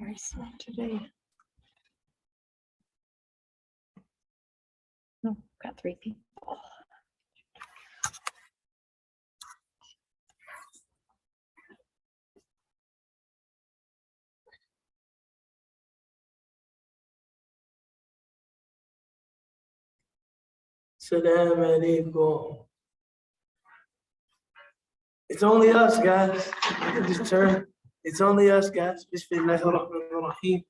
Very slow today. No, got 3 people. Salam alaikum. It's only us, guys. Just turn. It's only us, guys. Bismillahir Rahmanir Rahim.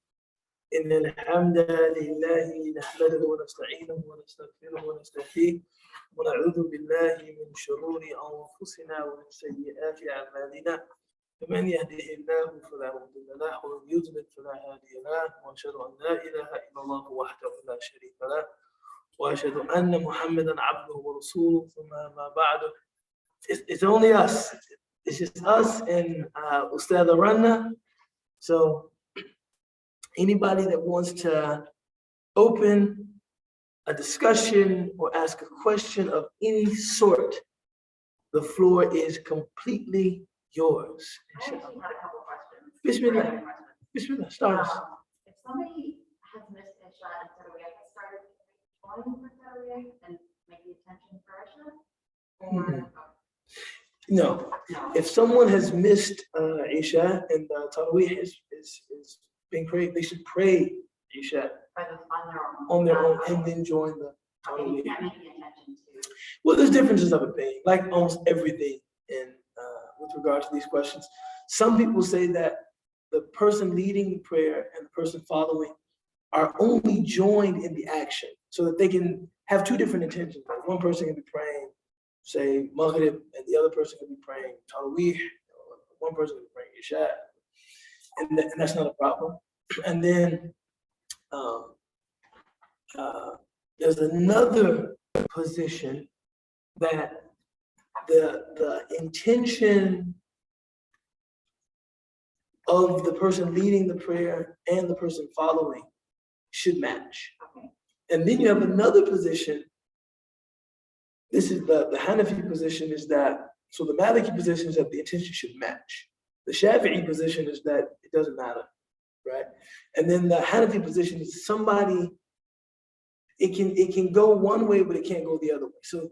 إن الحمد لله نحمده ونستعينه ونستغفره ونستهديه ونعوذ بالله من شرور أنفسنا ومن سيئات أعمالنا فمن يهده الله فلا مضل له ومن يضلل فلا هادي له وأشهد أن لا إله إلا الله وحده لا شريك له وأشهد أن محمدا عبده ورسوله ثم ما بعد. It's only us. It's just us and Ustad Ranna. So anybody that wants to open a discussion or ask a question of any sort, the floor is completely yours. I actually had a couple questions. Bismillah. Bismillah, start us. If somebody has missed Isha and Tarawih, has started joining for Tarawih and make the attention for Isha? No, if someone has missed Isha and Tarawih is being prayed, they should pray Isha On their own. and then join the Okay, you Tarawih. can't make the attention to. Well, there's differences of opinion, like almost everything in with regard to these questions. Some people say that the person leading the prayer and the person following are only joined in the action so that they can have two different intentions. Like one person can be praying, say, Maghrib, and the other person can be praying Tarawih, one person can be praying Isha, and that's not a problem. And then there's another position that the intention of the person leading the prayer and the person following should match. Okay. And then you have another position. This is the Hanafi position is that, so the Maliki position is that the intention should match. The Shafi'i position is that it doesn't matter, right? And then the Hanafi position is somebody, it can go one way, but it can't go the other way. So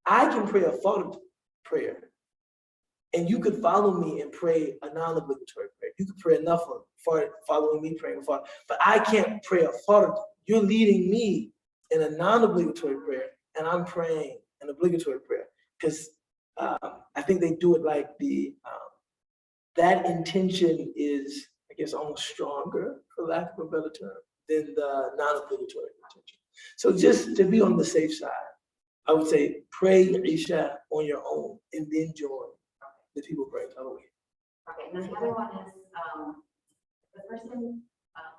I can pray a fard prayer, and you could follow me and pray a non-obligatory prayer. You could pray a nafil following me praying a fard, but I can't pray a fard. You're leading me in a non-obligatory prayer, and I'm praying an obligatory prayer because I think they do it like that intention is, I guess, almost stronger, for lack of a better term, than the non-obligatory intention. So just to be on the safe side, I would say pray Isha on your own and then join the people praying Tarawih. Okay, and then the other one is, the person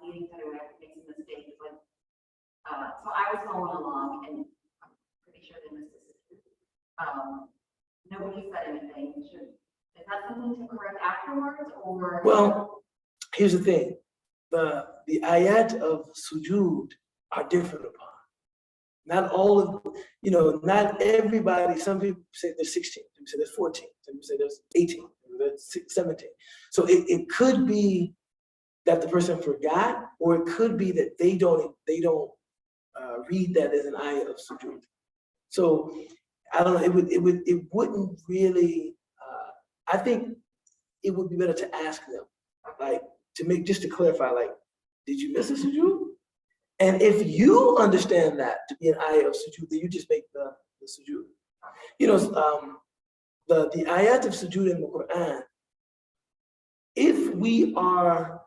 leading Tarawih makes a mistake, it's like, so I was going along and I'm pretty sure they missed this. Nobody said anything. Is that something to correct afterwards or? Well, here's the thing. The ayat of sujood are different upon. Not all of, not everybody, some people say there's 16, some people say there's 14, some people say there's 18, there's 17. So it could be that the person forgot, or it could be that they don't read that as an ayah of sujood. So I don't know, it wouldn't really, I think it would be better to ask them, like, just to clarify, like, did you miss a sujood? And if you understand that to be an ayah of sujood, then you just make the sujood. The ayat of sujood in the Quran, if we are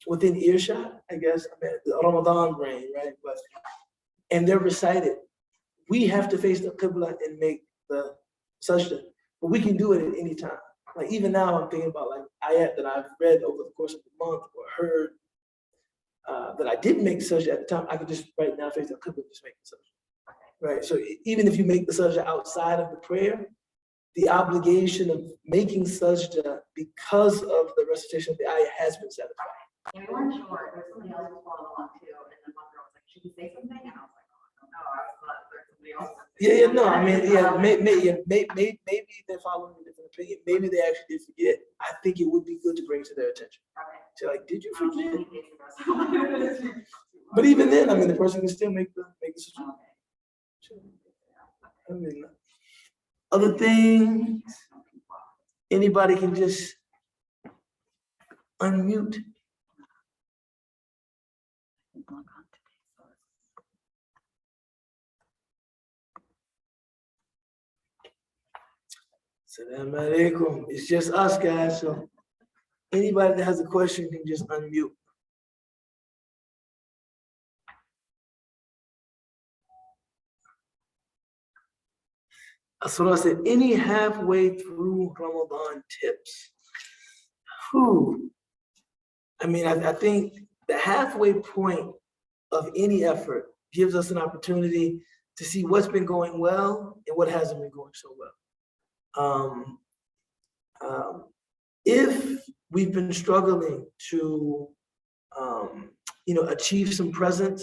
within earshot, I guess, the Ramadan rain, right? And they're recited, we have to face the Qibla and make the sajda. But we can do it at any time. Like even now, I'm thinking about like ayat that I've read over the course of the month or heard that I didn't make sajda at the time. I could just right now face the Qibla and just make the sajda. Right. So even if you make the sajda outside of the prayer, the obligation of making sajda because of the recitation of the ayah has been satisfied. And we weren't sure. There's somebody else who's following along too, and then one girl was like, "Should we say something?" And I was like, "Oh, I don't know. I thought there's somebody else." Yeah, no, I mean, maybe they're following a different opinion, maybe they actually did forget. I think it would be good to bring it to their attention. Okay. So like, did you I'll forget? keep it to But even then, I mean, the person can still make the suggestion. Okay. I mean, other things, anybody can just unmute. Assalamu alaikum. It's just us guys, so anybody that has a question can just unmute. So I said, any halfway through Ramadan tips? Whew. I mean, I think the halfway point of any effort gives us an opportunity to see what's been going well and what hasn't been going so well. If we've been struggling to, achieve some presence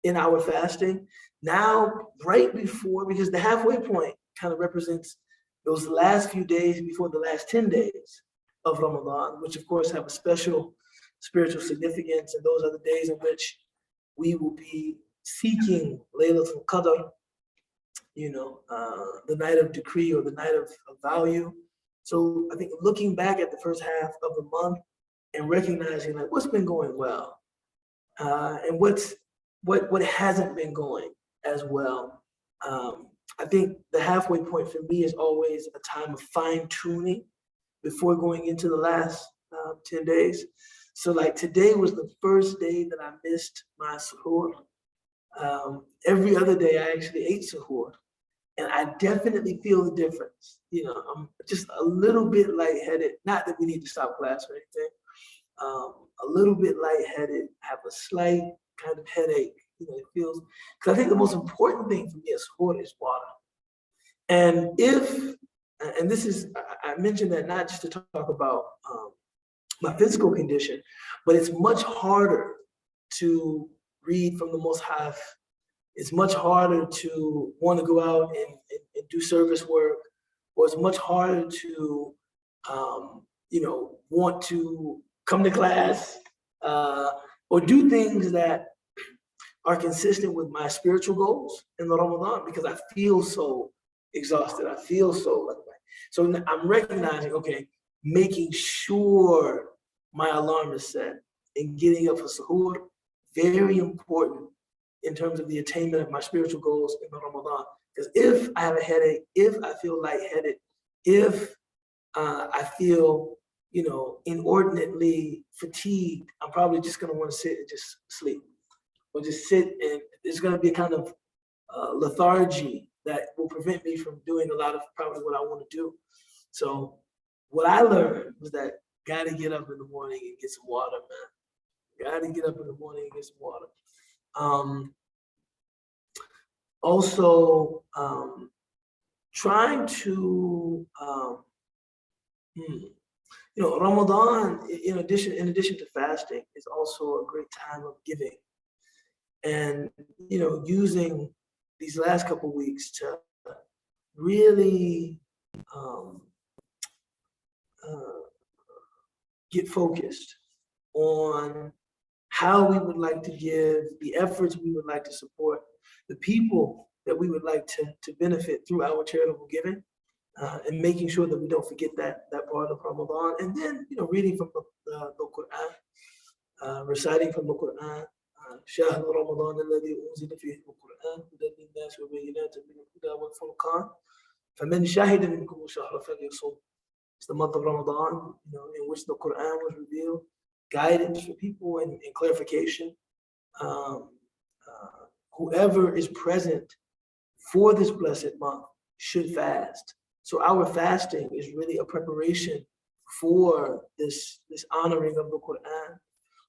in our fasting, now right before, because the halfway point kind of represents those last few days before the last 10 days of Ramadan, which of course have a special spiritual significance, and those are the days in which we will be seeking Laylatul Qadr, the night of decree or the night of value. So I think looking back at the first half of the month and recognizing like what's been going well, and what hasn't been going as well. I think the halfway point for me is always a time of fine tuning before going into the last 10 days. So like today was the first day that I missed my suhoor. Every other day I actually ate suhoor. And I definitely feel the difference. I'm just a little bit lightheaded. Not that we need to stop class or anything. A little bit lightheaded, have a slight kind of headache. It feels, because I think the most important thing for me as suhoor is water. And this is, I mentioned that not just to talk about my physical condition, but it's much harder to read from the Most High. It's much harder to want to go out and do service work, or it's much harder to, want to come to class or do things that are consistent with my spiritual goals in the Ramadan, because I feel so exhausted. I feel so so I'm recognizing, okay, making sure my alarm is set and getting up for suhoor, very important in terms of the attainment of my spiritual goals in the Ramadan. Because if I have a headache, if I feel lightheaded, if I feel, inordinately fatigued, I'm probably just gonna want to sit and just sleep, or just sit, and there's gonna be a kind of lethargy that will prevent me from doing a lot of probably what I want to do. So what I learned was that gotta get up in the morning and get some water, man. Gotta get up in the morning and get some water. Also, trying to, Ramadan, in addition to fasting, is also a great time of giving. And, using these last couple of weeks to really get focused on how we would like to give, the efforts we would like to support, the people that we would like to benefit through our charitable giving, and making sure that we don't forget that part of Ramadan. And then, reading from the Quran, reciting from the Quran. شهر رمضان الذي أنزل فيه القرآن هدى للناس وبينات من الهدى والفرقان فمن شهد منكم الشهر فليصم. It's the month of Ramadan, in which the Quran was revealed, guidance for people and clarification. Whoever is present for this blessed month should fast. So our fasting is really a preparation for this honoring of the Quran,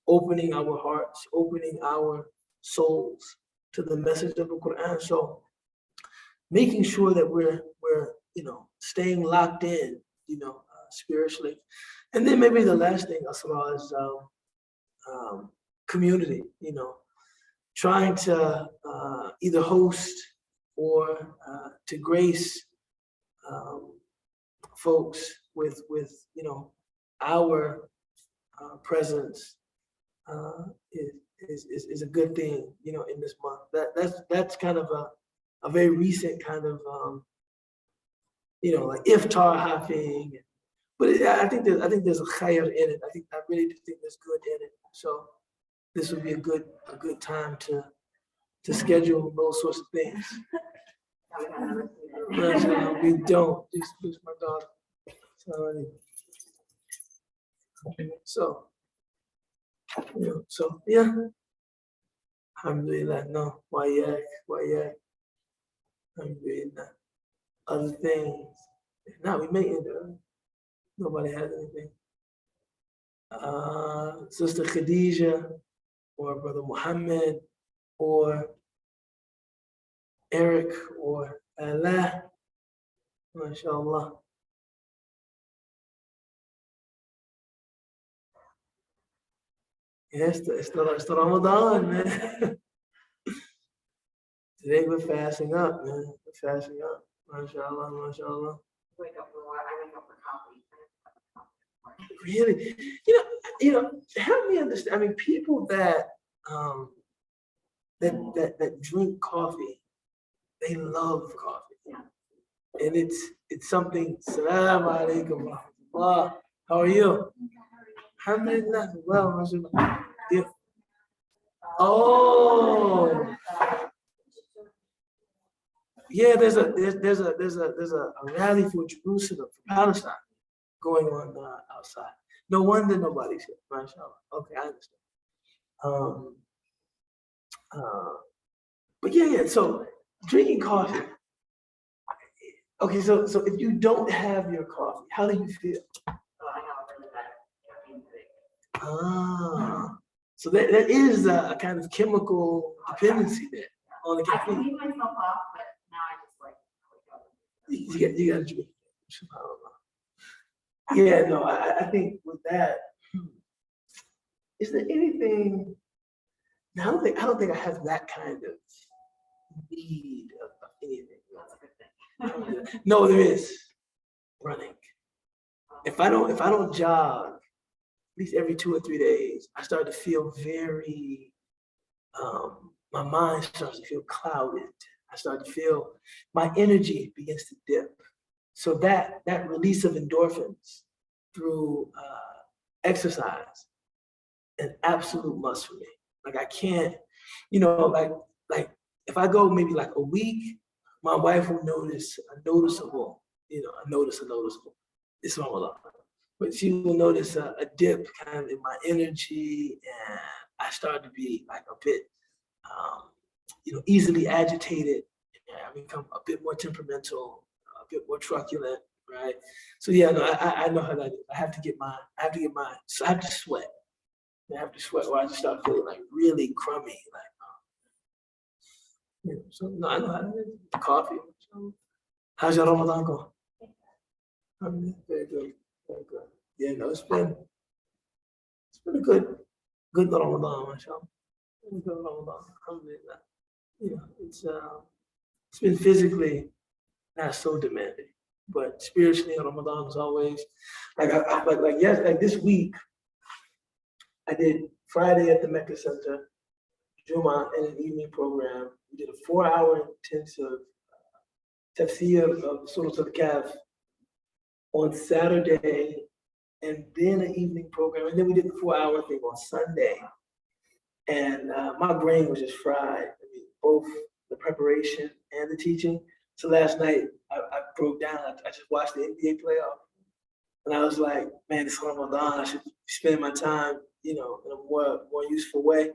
opening our hearts, opening our souls to the message of the Quran. So making sure that we're staying locked in, spiritually. And then maybe the last thing, Asra, is community, trying to either host or to grace folks with our presence is a good thing, in this month. That's kind of a very recent kind of like iftar hopping. But I think there's a khayr in it. I really do think there's good in it. So this would be a good time to schedule those sorts of things. We don't. Just my daughter. So yeah. Alhamdulillah. No. Why yeah. Alhamdulillah. Other things. Now we may end early. Nobody has anything. Sister Khadija or Brother Muhammad or Eric or Allah. MashaAllah. Yes, it's the Ramadan, man. Today we're fasting up, man. We're fasting up. MashaAllah, MashaAllah. Wake up for what? I wake up for coffee. Really, help me understand. I mean, people that drink coffee, they love coffee, and it's something. Salaam alaikum wa rahmatullah. How are you? Alhamdulillah. Well, mashallah. Yeah. Oh, yeah. There's a rally for Jerusalem, for Palestine, going on outside. No wonder nobody's here. MashaAllah. Okay, I understand. But yeah. So drinking coffee. Okay, so if you don't have your coffee, how do you feel? I have a really bad caffeine today. So there is a kind of chemical dependency there on the I can caffeine. wean myself off, but now I just like wake up. You got to drink. Yeah, no, I think with that, is there anything? Now, I don't think I have that kind of need of anything. That's a good thing. No, there is running. If I don't jog at least every 2 or 3 days, I start to feel very. My mind starts to feel clouded. I start to feel my energy begins to dip. So that release of endorphins through exercise, an absolute must for me. Like I can't, like if I go maybe like a week, my wife will notice a noticeable. It's Ramadan, but she will notice a dip kind of in my energy, and I start to be like a bit, easily agitated. I become a bit more temperamental, a bit more truculent, right? So yeah, no, I know how that is. I have to sweat. I have to sweat, or I just start feeling like really crummy, like. So no, I know how that is. Coffee. So, how's your Ramadan going? Very good, very good. Yeah, no, it's been a good Ramadan, mashallah. Good Ramadan, alhamdulillah. It's been physically not so demanding, but spiritually, Ramadan is always like this week. I did Friday at the Mecca Center, Juma, and an evening program. We did a 4-hour intensive tafsir of Surah Al-Kahf on Saturday, and then an evening program, and then we did the 4-hour thing on Sunday. And my brain was just fried. I mean, both the preparation and the teaching. So last night I broke down. I just watched the NBA playoff, and I was like, man, it's Ramadan. I should spend my time, in a more useful way.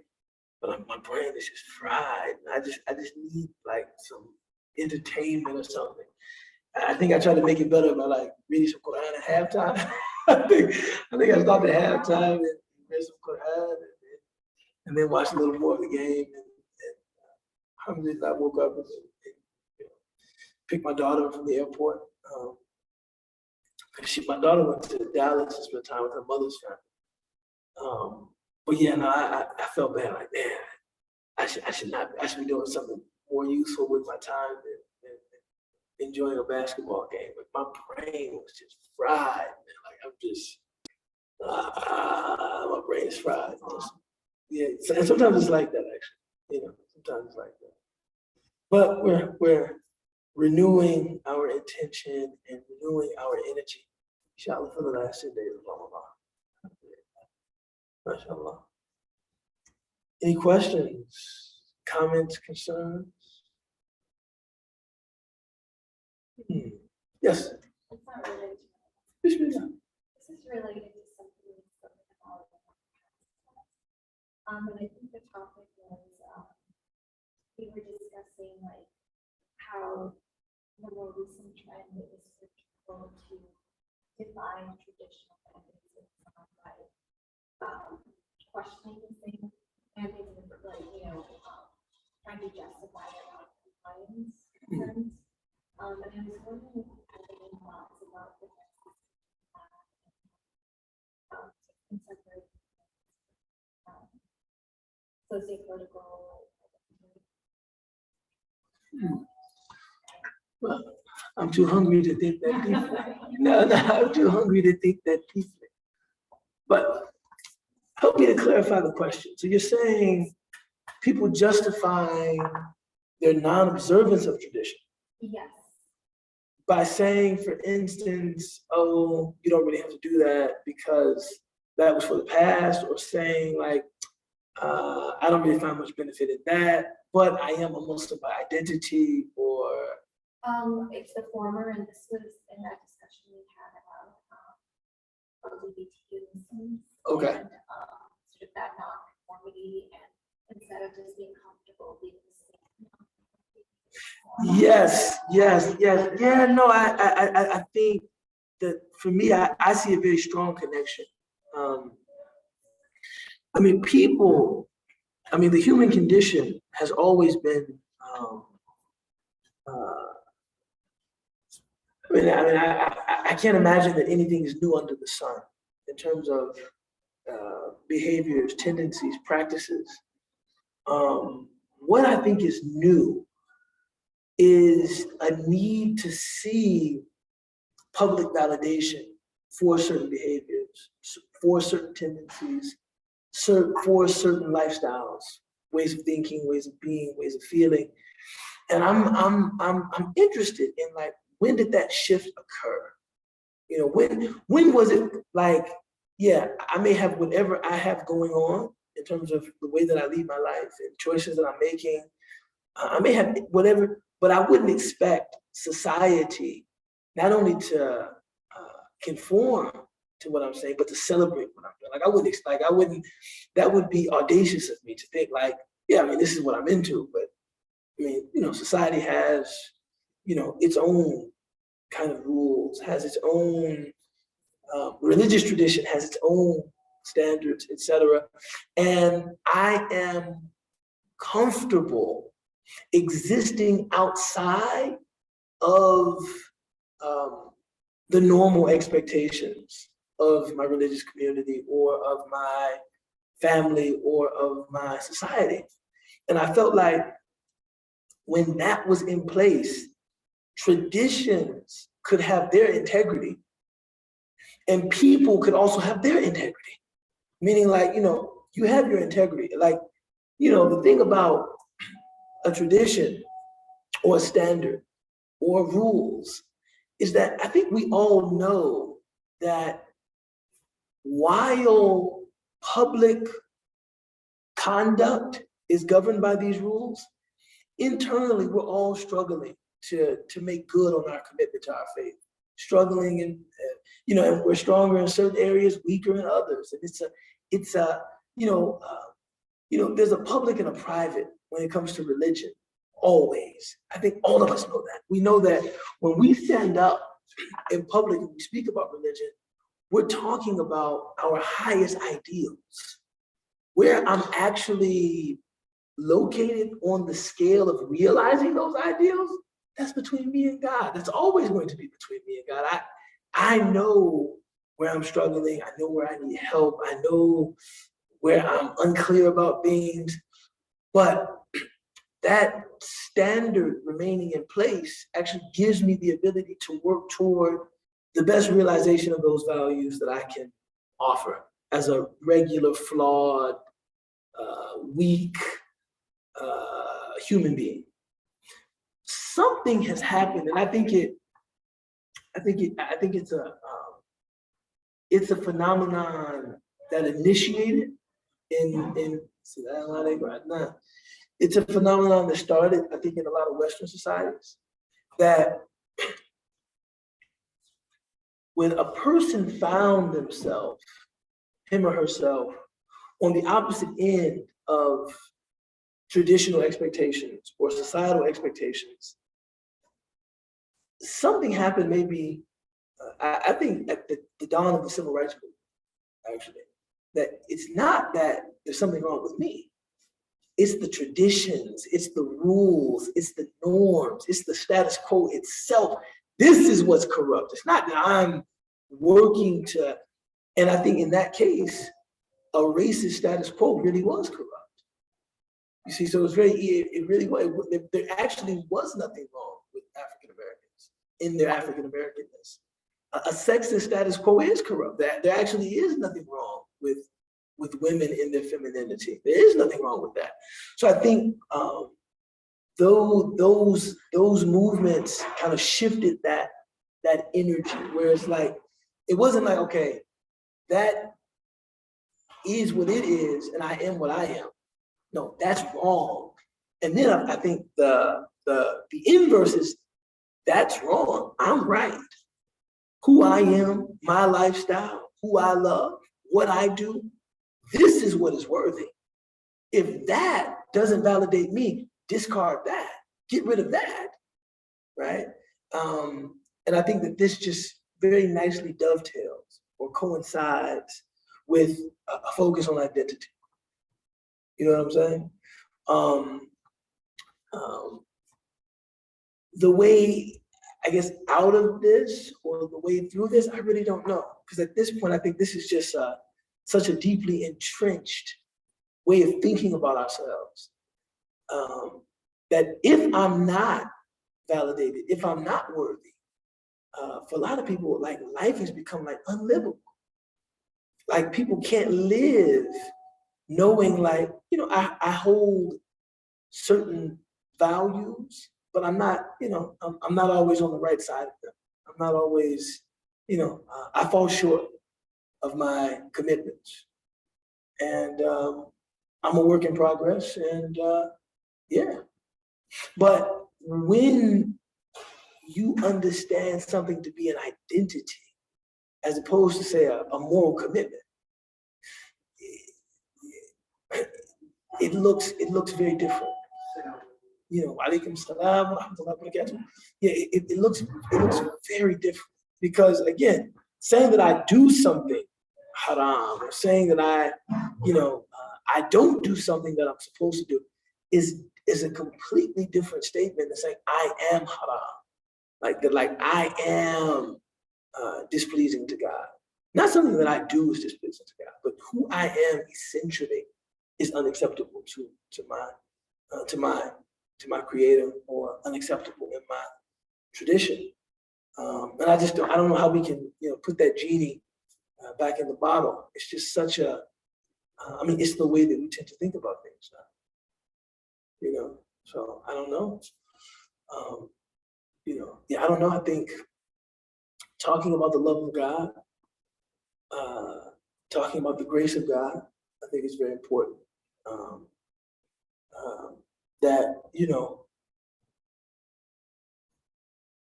But my brain is just fried. I just need like some entertainment or something. I think I tried to make it better by like reading some Quran at halftime. I think I stopped at halftime and read some Quran and then watched a little more of the game. And alhamdulillah, I woke up and picked my daughter up from the airport. My daughter went to Dallas to spend time with her mother's family. But yeah, no, I felt bad. Like, man, I should be doing something more useful with my time enjoying a basketball game. Like my brain was just fried, man. Like I'm just, my brain is fried. Yeah, and sometimes it's like that actually. Sometimes it's like that. But we're renewing our intention and renewing our energy. Inshallah, for the last 10 days of Ramadan. MashaAllah. Any questions, comments, concerns? Yes. It's not related to Bismillah. this is related to something we've spoken about in the past. And I think the topic was, we were discussing like how the more recent trend is for people to define traditional methods by questioning the same methods, like, trying to justify their non-compliance concerns. And I was wondering if you had any thoughts about the contemporary socio-political. Well, I'm too hungry to think that deeply. No, I'm too hungry to think that deeply. But help me to clarify the question. So you're saying people justifying their non-observance of tradition Yes. by saying, for instance, oh, you don't really have to do that because that was for the past, or saying like, I don't really find much benefit in that, but I am a Muslim by identity, or It's the former, and this was in that discussion we had about LGBTQ Muslims. Okay. And sort of that non-conformity, and instead of just being comfortable being the same. yes. Yeah, no, I think that for me, I see a very strong connection. The human condition has always been, I can't imagine that anything is new under the sun in terms of behaviors, tendencies, practices. What I think is new is a need to see public validation for certain behaviors, for certain tendencies, for certain lifestyles, ways of thinking, ways of being, ways of feeling. And I'm interested in, like, when did that shift occur? When was it like, yeah, I may have whatever I have going on in terms of the way that I lead my life and choices that I'm making. I may have whatever, but I wouldn't expect society not only to conform to what I'm saying, but to celebrate what I'm doing. That would be audacious of me to think like, yeah, this is what I'm into, but society has, its own kind of rules, has its own religious tradition, has its own standards, etc. And I am comfortable existing outside of the normal expectations of my religious community or of my family or of my society. And I felt like when that was in place, traditions could have their integrity and people could also have their integrity. Meaning, like, you have your integrity. Like, the thing about a tradition or a standard or rules is that I think we all know that while public conduct is governed by these rules, internally we're all struggling to make good on our commitment to our faith. Struggling and we're stronger in certain areas, weaker in others. And there's a public and a private when it comes to religion. Always. I think all of us know that. We know that when we stand up in public and we speak about religion, we're talking about our highest ideals. Where I'm actually located on the scale of realizing those ideals, that's between me and God. That's always going to be between me and God. I know where I'm struggling. I know where I need help. I know where I'm unclear about things. But that standard remaining in place actually gives me the ability to work toward the best realization of those values that I can offer as a regular, flawed, weak human being. Something has happened, and I think it's a phenomenon that initiated in it's a phenomenon that started, I think, in a lot of Western societies, that when a person found themselves, him or herself, on the opposite end of traditional expectations or societal expectations, something happened maybe, I think at the dawn of the civil rights movement, actually, that it's not that there's something wrong with me. It's the traditions, it's the rules, it's the norms, it's the status quo itself. This is what's corrupt. It's not that I'm working to, and I think in that case, a racist status quo really was corrupt. You see, so it's it really was, there actually was nothing wrong with African Americans in their African Americanness. A sexist status quo is corrupt. There actually is nothing wrong with women in their femininity. There is nothing wrong with that. So I think those movements kind of shifted that energy, where it's like, it wasn't like, okay, that is what it is, and I am what I am. No, that's wrong. And then I think the inverse is, that's wrong, I'm right. Who I am, my lifestyle, who I love, what I do, this is what is worthy. If that doesn't validate me, discard that, get rid of that, right? And I think that this just very nicely dovetails or coincides with a focus on identity. You know what I'm saying? The way, I guess, out of this or the way through this, I really don't know. Because at this point, I think this is just such a deeply entrenched way of thinking about ourselves. That if I'm not validated, if I'm not worthy, for a lot of people, like, life has become like unlivable. Like, people can't live knowing, like, you know, I hold certain values, but I'm not, you know, I'm not always on the right side of them. I'm not always, you know, I fall short of my commitments. And I'm a work in progress, and yeah. But when you understand something to be an identity, as opposed to, say, a moral commitment, it looks very different. You know, alaikum salam wa rahmatullahi wa barakatuh. Yeah, it looks very different, because again, saying that I do something haram, or saying that I don't do something that I'm supposed to do is a completely different statement than saying I am haram. Like I am displeasing to God. Not something that I do is displeasing to God, but who I am essentially is unacceptable to my creator, or unacceptable in my tradition. And I don't know how we can, you know, put that genie back in the bottle. It's just such a, I mean, it's the way that we tend to think about things now. You know, so I don't know. You know, yeah, I don't know. I think talking about the love of God, talking about the grace of God, I think is very important. That, you know,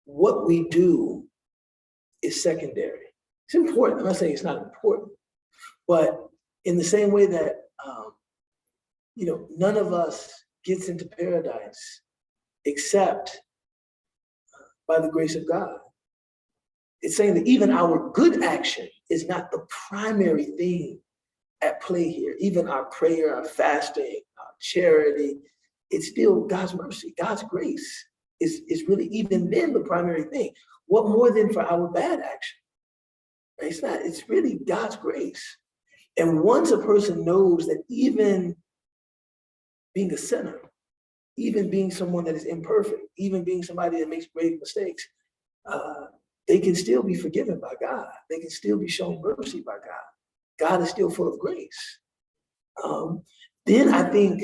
what we do is secondary. It's important. I'm not saying it's not important, but in the same way that, you know, none of us gets into paradise except by the grace of God. It's saying that even our good action is not the primary thing at play here. Even our prayer, our fasting, our charity, it's still God's mercy, God's grace is really even then the primary thing. What more than for our bad action? It's not, it's really God's grace. And once a person knows that even being a sinner, even being someone that is imperfect, even being somebody that makes grave mistakes, they can still be forgiven by God. They can still be shown mercy by God. God is still full of grace. Then I think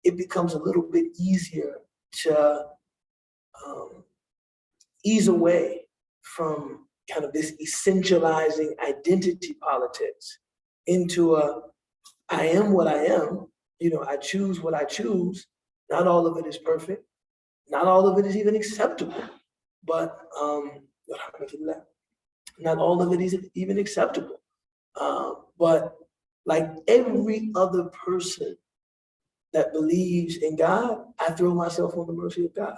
it becomes a little bit easier to ease away from kind of this essentializing identity politics into I am what I am. I choose what I choose. Not all of it is perfect. Not all of it is even acceptable. But not all of it is even acceptable. But like every other person that believes in God, I throw myself on the mercy of God.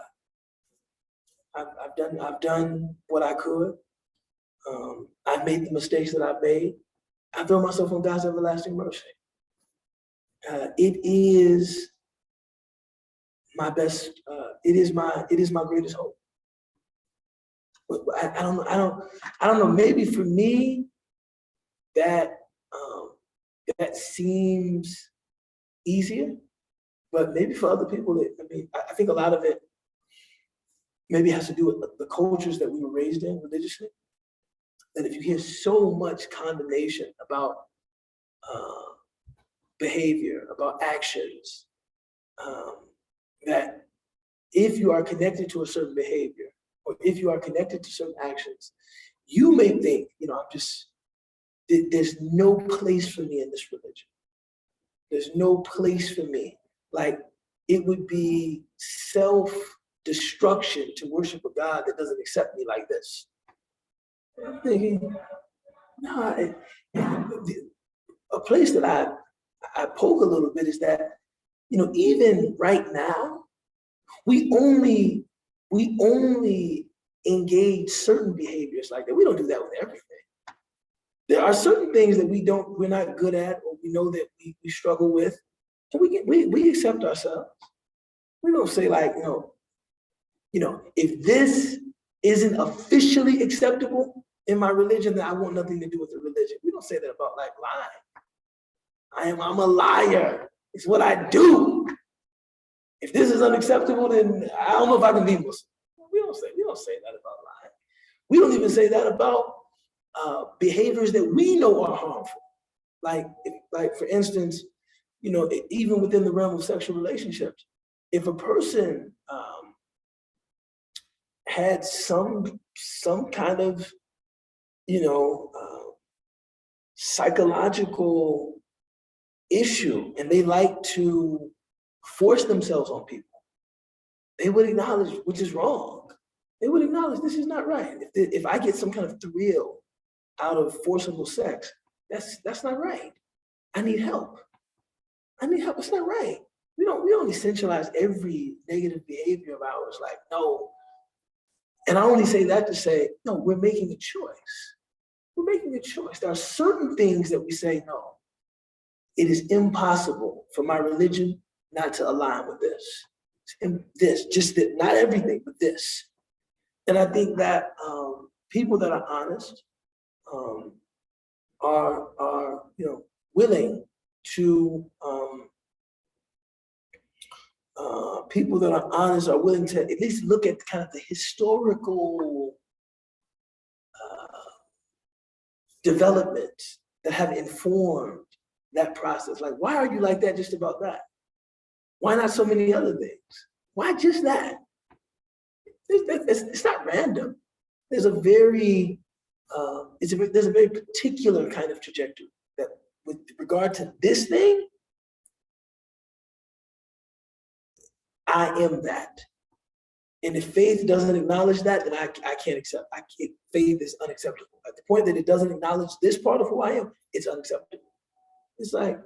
I've done what I could. I've made the mistakes that I've made. I throw myself on God's everlasting mercy. It is my best. It is my greatest hope. I don't know. Maybe for me, that seems easier, but maybe for other people, I think a lot of it maybe has to do with the cultures that we were raised in religiously. That if you hear so much condemnation about behavior, about actions, that if you are connected to a certain behavior, or if you are connected to certain actions, you may think, there's no place for me in this religion. There's no place for me. Like, it would be self-destruction to worship a God that doesn't accept me like this. I'm thinking, no, a place that I poke a little bit is that, even right now, we only engage certain behaviors like that. We don't do that with everything. There are certain things that we're not good at, or we know that we struggle with, and we accept ourselves. We don't say like, if this isn't officially acceptable in my religion, then I want nothing to do with the religion. We don't say that about like lying. I'm a liar. It's what I do. If this is unacceptable, then I don't know if I can be Muslim. We don't say that about lying. We don't even say that about behaviors that we know are harmful. Like for instance, even within the realm of sexual relationships, if a person had some kind of psychological issue and they like to force themselves on people, they would acknowledge, which is wrong. They would acknowledge this is not right. If I get some kind of thrill out of forcible sex, that's not right. I need help. It's not right. We don't essentialize every negative behavior of ours like, no. And I only say that to say, no, we're making a choice. We're making a choice. There are certain things that we say, no, it is impossible for my religion not to align with this. And this, just that, not everything, but this. And I think that people that are honest are willing to people that are honest are willing to at least look at kind of the historical developments that have informed that process. Like, why are you like that just about that? Why not so many other things? Why just that? It's not random. There's a very there's a very particular kind of trajectory that, with regard to this thing, I am that. And if faith doesn't acknowledge that, then I can't accept. Faith is unacceptable. At the point that it doesn't acknowledge this part of who I am, it's unacceptable. It's like,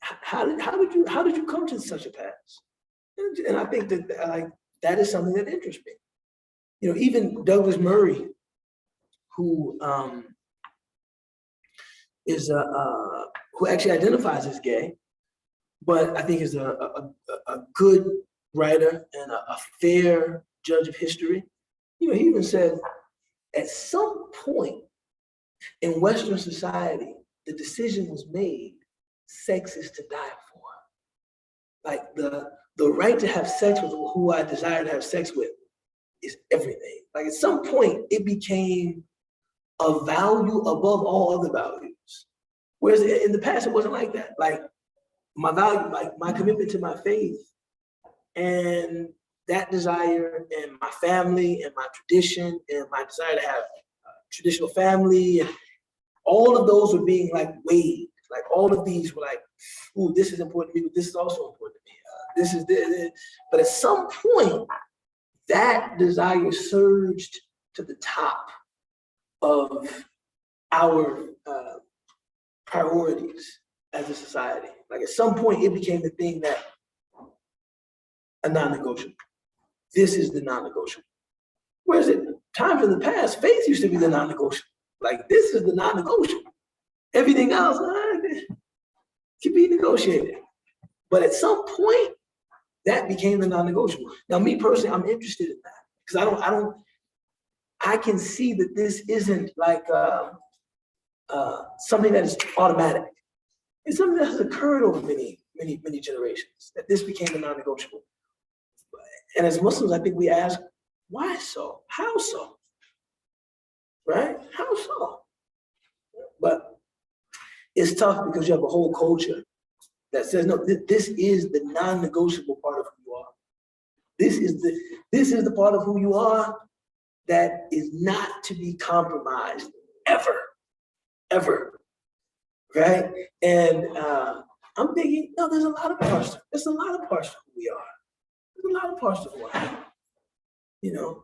how did you come to such a pass? And I think that that is something that interests me. Even Douglas Murray, who who actually identifies as gay, but I think is a good writer and a fair judge of history. He even said, at some point in Western society, the decision was made, sex is to die for. Like the right to have sex with who I desire to have sex with is everything. Like at some point, it became a value above all other values. Whereas in the past, it wasn't like that. Like my value, like my commitment to my faith and that desire and my family and my tradition and my desire to have a traditional family and all of those were being like weighed. Like all of these were like, ooh, this is important to me, but this is also important to me. This is this. But at some point, that desire surged to the top of our priorities as a society. Like at some point, it became the thing that a non-negotiable. This is the non-negotiable. Whereas at times in the past, faith used to be the non-negotiable. Like this is the non-negotiable. Everything else can be negotiated. But at some point, that became the non-negotiable. Now, me personally, I'm interested in that because I can see that this isn't like something that is automatic. It's something that has occurred over many generations, that this became a non-negotiable. And as Muslims, I think we ask, why so? How so? Right? How so? But it's tough because you have a whole culture that says, no, this is the non-negotiable part of who you are. This is the part of who you are that is not to be compromised ever, right? And I'm thinking, no, there's a lot of parts of who we are. There's a lot of parts of who I am. You know,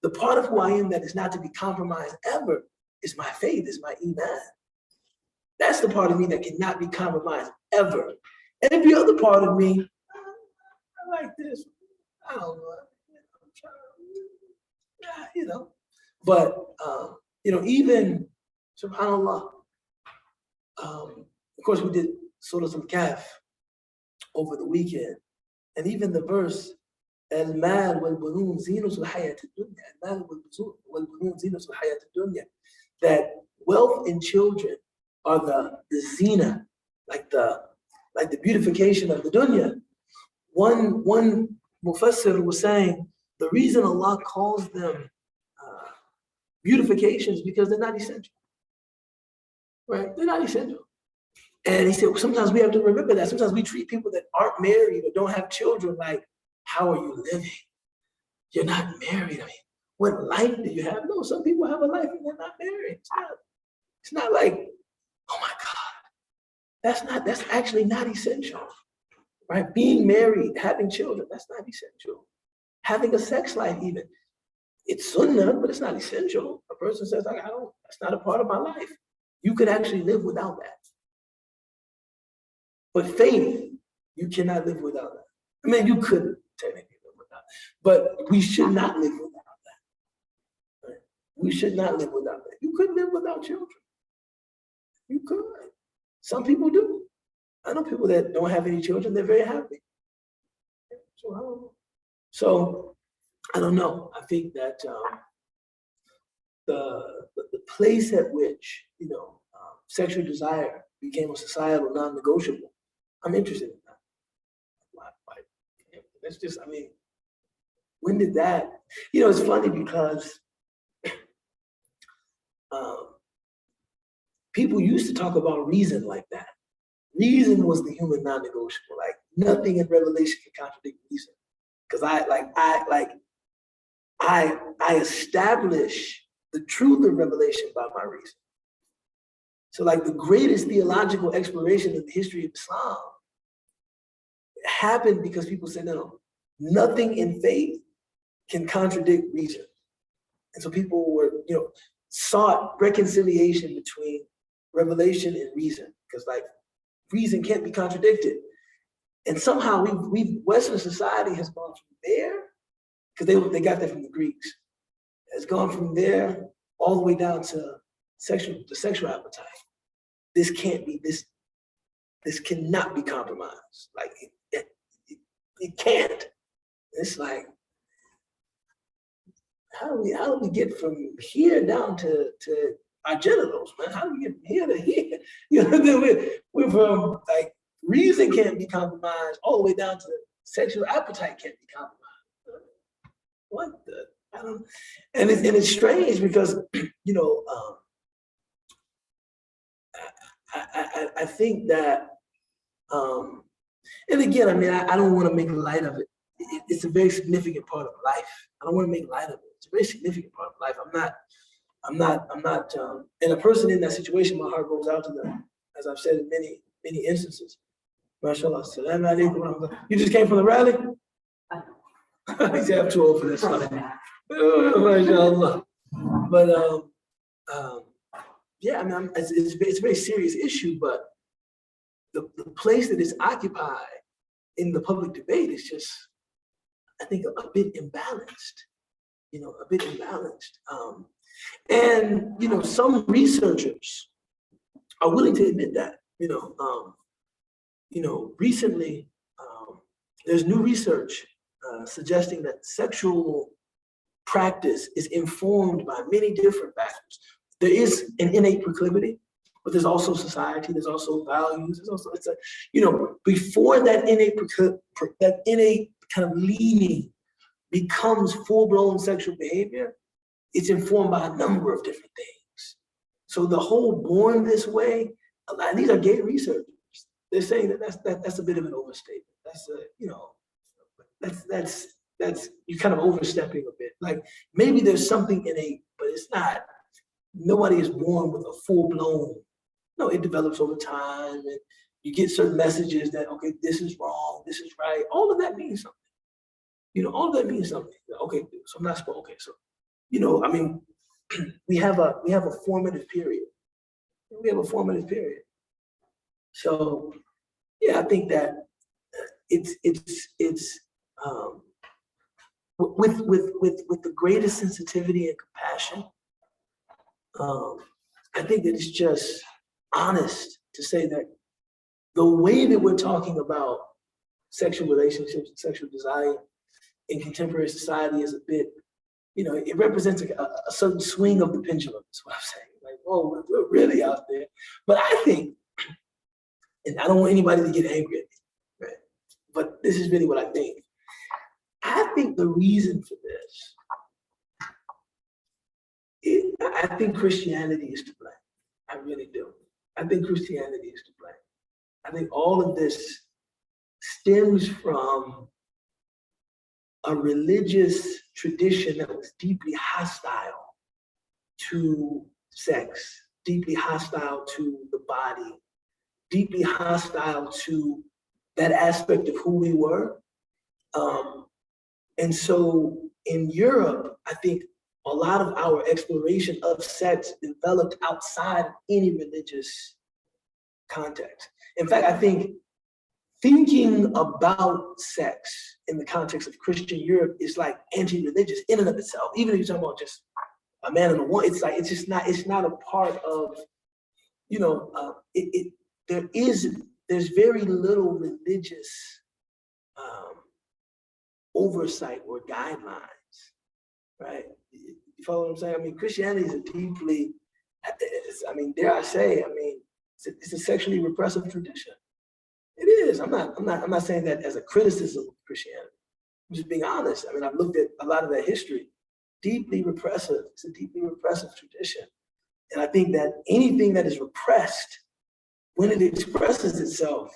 the part of who I am that is not to be compromised ever is my faith, is my iman. That's the part of me that cannot be compromised ever. And every other part of me, I like this. I don't know. You know. But you know, even subhanAllah, of course we did Surah Al-Kahf over the weekend, and even the verse Al-mal wal-bunun zinatul hayat ad-dunya, Al-mal wal-bunun zinatul hayat ad-dunya, that wealth and children are the zina, like the beautification of the dunya. One mufassir was saying the reason Allah calls them beautifications because they're not essential, right? They're not essential. And he said sometimes we have to remember that. Sometimes we treat people that aren't married or don't have children like, how are you living? You're not married. I mean, what life do you have? No, some people have a life and they're not married. It's not like, oh my God, that's actually not essential, right? Being married, having children, that's not essential. Having a sex life even, it's sunnah, but it's not essential. A person says, like, that's not a part of my life. You could actually live without that. But faith, you cannot live without that. I mean, you could technically live without it, but we should not live without that. Right? We should not live without that. You could live without children. You could. Some people do. I know people that don't have any children, they're very happy. So I don't know. I think that the place at which, you know, sexual desire became a societal non-negotiable, I'm interested in that. Why? That's just, I mean, when did that, you know, it's funny because people used to talk about reason like that. Reason was the human non-negotiable. Like nothing in Revelation can contradict reason. Because I establish the truth of Revelation by my reason. So like the greatest theological exploration in the history of Islam happened because people said, no, nothing in faith can contradict reason. And so people were, you know, sought reconciliation between revelation and reason, because like reason can't be contradicted. And somehow Western society has gone from there, because they got that from the Greeks, has gone from there all the way down to the sexual appetite. This can't be, this cannot be compromised. Like it can't. It's like, how do we get from here down to our genitals, man? How do we get from here to here? You know, we're from like reason can't be compromised all the way down to sexual appetite can't be compromised. What the? I don't. And it's strange because I think that, and again, I mean, I don't want to make light of it. It's a very significant part of life. I don't want to make light of it. It's a very significant part of life. I'm not, and a person in that situation, my heart goes out to them, as I've said in many instances. MashaAllah. Salam alaikum. You just came from the rally? I say I'm too old for this. MashaAllah. But, yeah, I mean, it's a very serious issue, but the place that it's occupied in the public debate is just, I think, a bit imbalanced, a bit imbalanced. And, some researchers are willing to admit that, recently, there's new research suggesting that sexual practice is informed by many different factors. There is an innate proclivity, but there's also society, there's also values, there's also, before that innate kind of leaning becomes full-blown sexual behavior, it's informed by a number of different things. So the whole born this way, and these are gay researchers, they're saying that's a bit of an overstatement. That's you're kind of overstepping a bit. Like maybe there's something innate, but it's not. Nobody is born with a full-blown. No, it develops over time, and you get certain messages that, okay, this is wrong, this is right. All of that means something. All of that means something. Okay, so I'm not supposed. Okay, so, I mean, we have a formative period. We have a formative period. So, yeah, I think that it's with the greatest sensitivity and compassion. I think that it's just honest to say that the way that we're talking about sexual relationships and sexual desire in contemporary society is a bit, it represents a certain swing of the pendulum, is what I'm saying. Like, whoa, we're really out there. But I think, and I don't want anybody to get angry at me, right? But this is really what I think. I think the reason for this, I think Christianity is to blame. I really do. I think Christianity is to blame. I think all of this stems from a religious tradition that was deeply hostile to sex, deeply hostile to the body, deeply hostile to that aspect of who we were. And so in Europe, I think a lot of our exploration of sex developed outside any religious context. In fact, I think thinking about sex in the context of Christian Europe is like anti-religious in and of itself. Even if you're talking about just a man and a woman, it's not a part of, there's very little religious oversight or guidelines, right? You follow what I'm saying? I mean, Christianity is a deeply, dare I say, it's a sexually repressive tradition. It is. I'm not saying that as a criticism of Christianity. I'm just being honest. I mean, I've looked at a lot of that history. Deeply repressive. It's a deeply repressive tradition. And I think that anything that is repressed, when it expresses itself,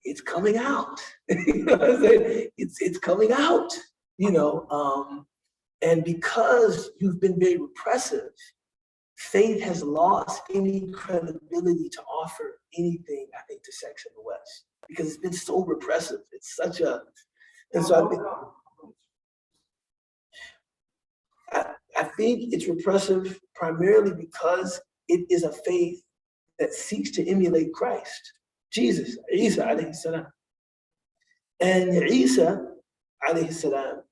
it's coming out. You know what I'm saying? It's coming out, and because you've been very repressive, faith has lost any credibility to offer anything, I think, to sex in the West, because it's been so repressive. It's such a, and so I think it's repressive primarily because it is a faith that seeks to emulate Christ, Jesus, Isa alayhi salam. And Isa alayhi salam,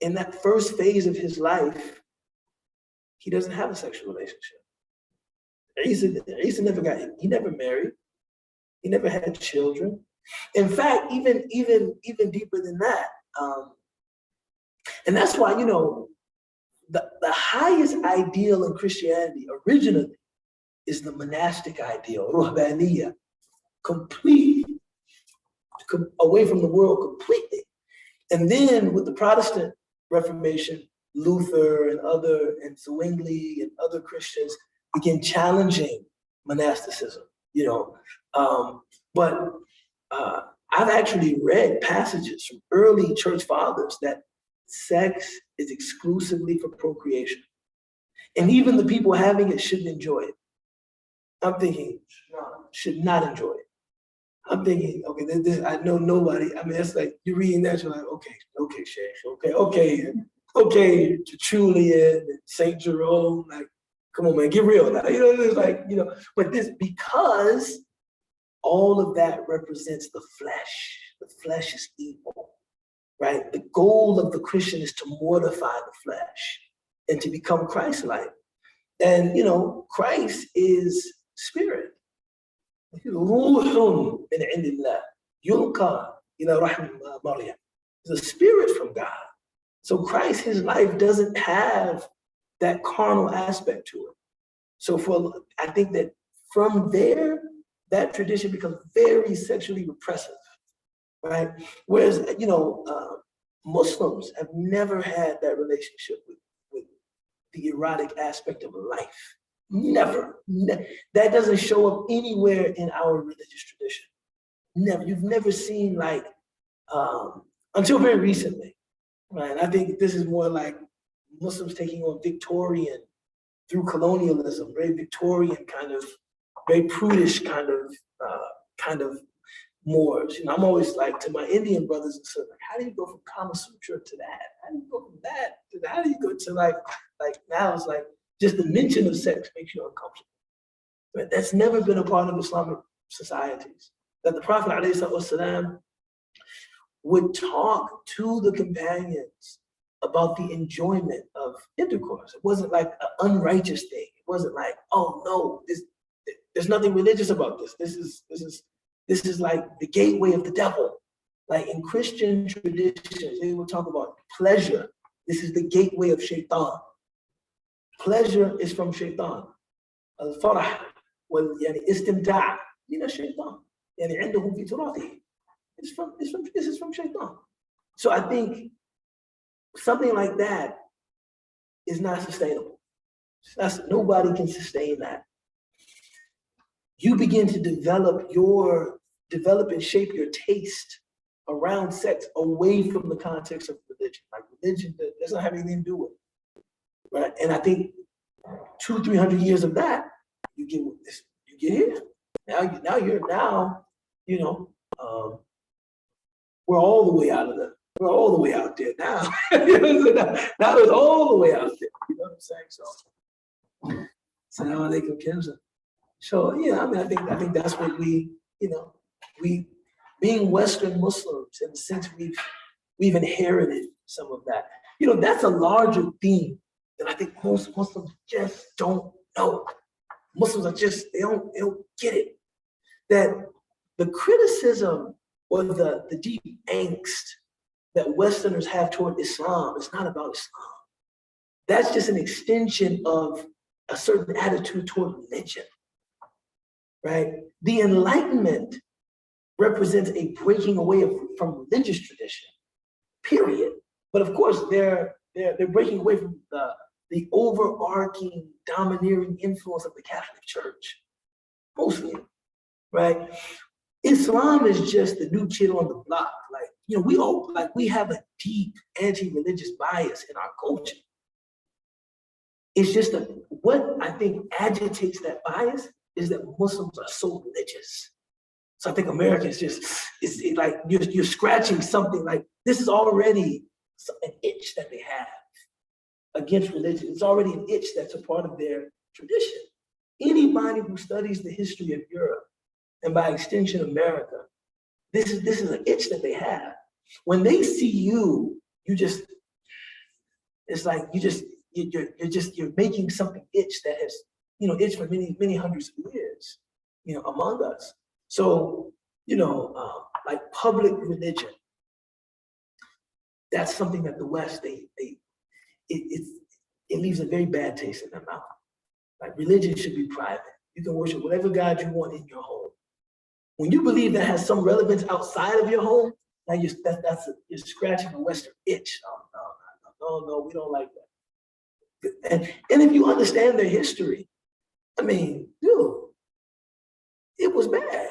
in that first phase of his life, he doesn't have a sexual relationship. Isa he never married. He never had children. In fact, even deeper than that, and that's why, the highest ideal in Christianity originally is the monastic ideal, ruhbaniyya, complete away from the world completely. And then with the Protestant Reformation, Luther and Zwingli and other Christians began challenging monasticism, but I've actually read passages from early church fathers that sex is exclusively for procreation. And even the people having it shouldn't enjoy it. I'm thinking, no, should not enjoy it. I'm thinking, okay, I know nobody. I mean, it's like you're reading that, you're like, okay, Sheikh, okay, Tertullian and Saint Jerome, like, come on, man, get real now. It's like, but this, because all of that represents the flesh. The flesh is evil, right? The goal of the Christian is to mortify the flesh and to become Christ-like. And, Christ is spirit. روح من عند الله يلقى إلى رحم مريم. It's a spirit from God. So Christ, his life doesn't have that carnal aspect to it. So I think that from there, that tradition becomes very sexually repressive, right? Whereas, Muslims have never had that relationship with the erotic aspect of life. Never. That doesn't show up anywhere in our religious tradition. Never. You've never seen until very recently, right? I think this is more like Muslims taking on Victorian through colonialism, very Victorian very prudish kind of mores. I'm always like to my Indian brothers and sisters, how do you go from Kama Sutra to that? How do you go from that to that? How do you go to like now it's like just the mention of sex makes you uncomfortable. But that's never been a part of Islamic societies. That the Prophet ﷺ would talk to the companions about the enjoyment of intercourse. It wasn't like an unrighteous thing. It wasn't like, oh no, there's nothing religious about this. This is like the gateway of the devil. Like in Christian traditions, they will talk about pleasure. This is the gateway of shaitan. Pleasure is from shaitan. Al-farah wal-istimta' min ash-shaitan. عندهم في تراثه. This is from shaitan. So I think something like that is not sustainable. Nobody can sustain that. You begin to develop and shape your taste around sex away from the context of religion. Like religion doesn't have anything to do with it, right? And I think 200-300 years of that, you get here. We're all the way out there now. Now it's all the way out there. You know what I'm saying? So now they can cancel. So yeah, I think that's what we being Western Muslims, in a sense, we've inherited some of that. That's a larger theme that I think most Muslims just don't know. Muslims they don't get it. That the criticism or the deep angst that Westerners have toward Islam is not about Islam. That's just an extension of a certain attitude toward religion, right? The Enlightenment represents a breaking away from religious tradition, period. But of course, they're breaking away from the overarching, domineering influence of the Catholic Church, mostly, right? Islam is just the new kid on the block. We have a deep anti-religious bias in our culture. It's just that what I think agitates that bias is that Muslims are so religious. So I think Americans it's like you're scratching something like this is already an itch that they have against religion. It's already an itch that's a part of their tradition. Anybody who studies the history of Europe, and by extension America, this is an itch that they have. When they see you, it's like you're making something itch that has itched for many hundreds of years, among us. So like public religion, that's something that the West it leaves a very bad taste in their mouth. Like religion should be private. You can worship whatever God you want in your home. When you believe that has some relevance outside of your home, now you're scratching a Western itch. No, we don't like that. And if you understand their history, I mean, dude, it was bad.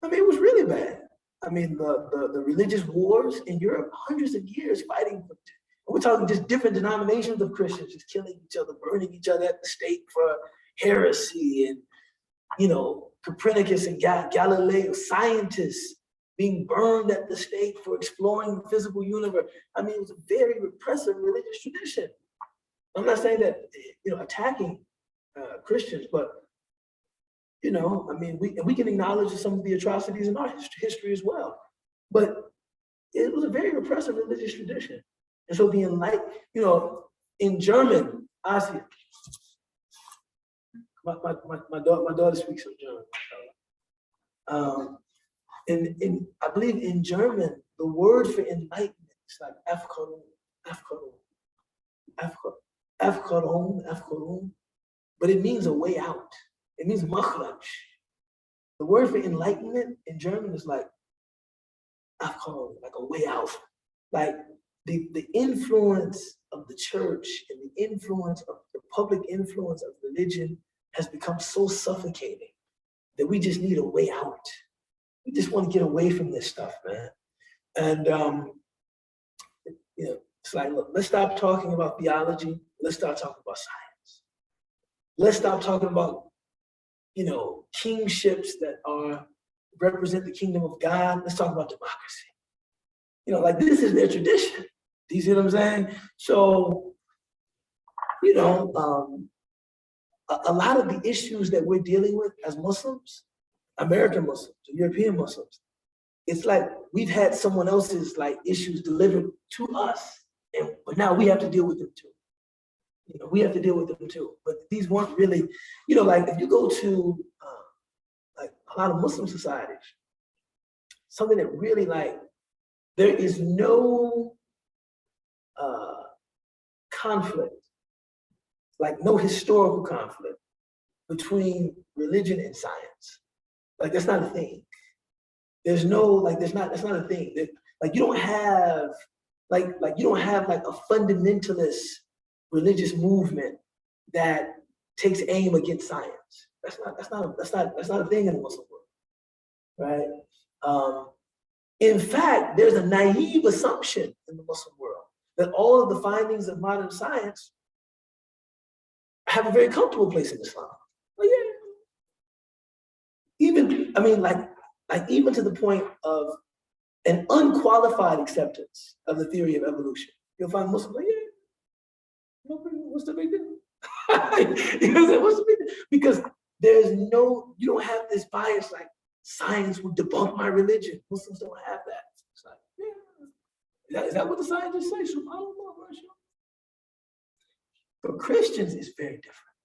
I mean, it was really bad. I mean, the religious wars in Europe, hundreds of years fighting. We're talking just different denominations of Christians just killing each other, burning each other at the stake for heresy, and Copernicus and Galileo, scientists being burned at the stake for exploring the physical universe. I mean, it was a very repressive religious tradition. I'm not saying that attacking Christians, but I mean, we can acknowledge some of the atrocities in our history as well. But it was a very repressive religious tradition. And so being like, in German, Asia, my daughter speaks some German. And I believe in German, the word for enlightenment is like Afkarung, but it means a way out. It means makhraj. The word for enlightenment in German is like Afkarung, like a way out. Like the influence of the church and the influence of the public influence of religion has become so suffocating that we just need a way out. We just want to get away from this stuff, man. And it's like, look, let's stop talking about theology. Let's start talking about science. Let's stop talking about, kingships that represent the kingdom of God. Let's talk about democracy. Like this is their tradition. Do you see what I'm saying? So, a lot of the issues that we're dealing with as Muslims, American Muslims, European Muslims, it's like we've had someone else's issues delivered to us, but now we have to deal with them too. We have to deal with them too. But these weren't really, if you go to a lot of Muslim societies, something that really there is no conflict, no historical conflict between religion and science. That's not a thing. There's no, that's not a thing. You don't have, you don't have a fundamentalist religious movement that takes aim against science. That's not a thing in the Muslim world, right? In fact, there's a naive assumption in the Muslim world that all of the findings of modern science have a very comfortable place in Islam. Well, yeah. Even to the point of an unqualified acceptance of the theory of evolution. You'll find Muslims what's the big deal? What's the big deal? Because you don't have this bias science will debunk my religion. Muslims don't have that. It's is that what the scientists say? So I don't know. For Christians, it's very different,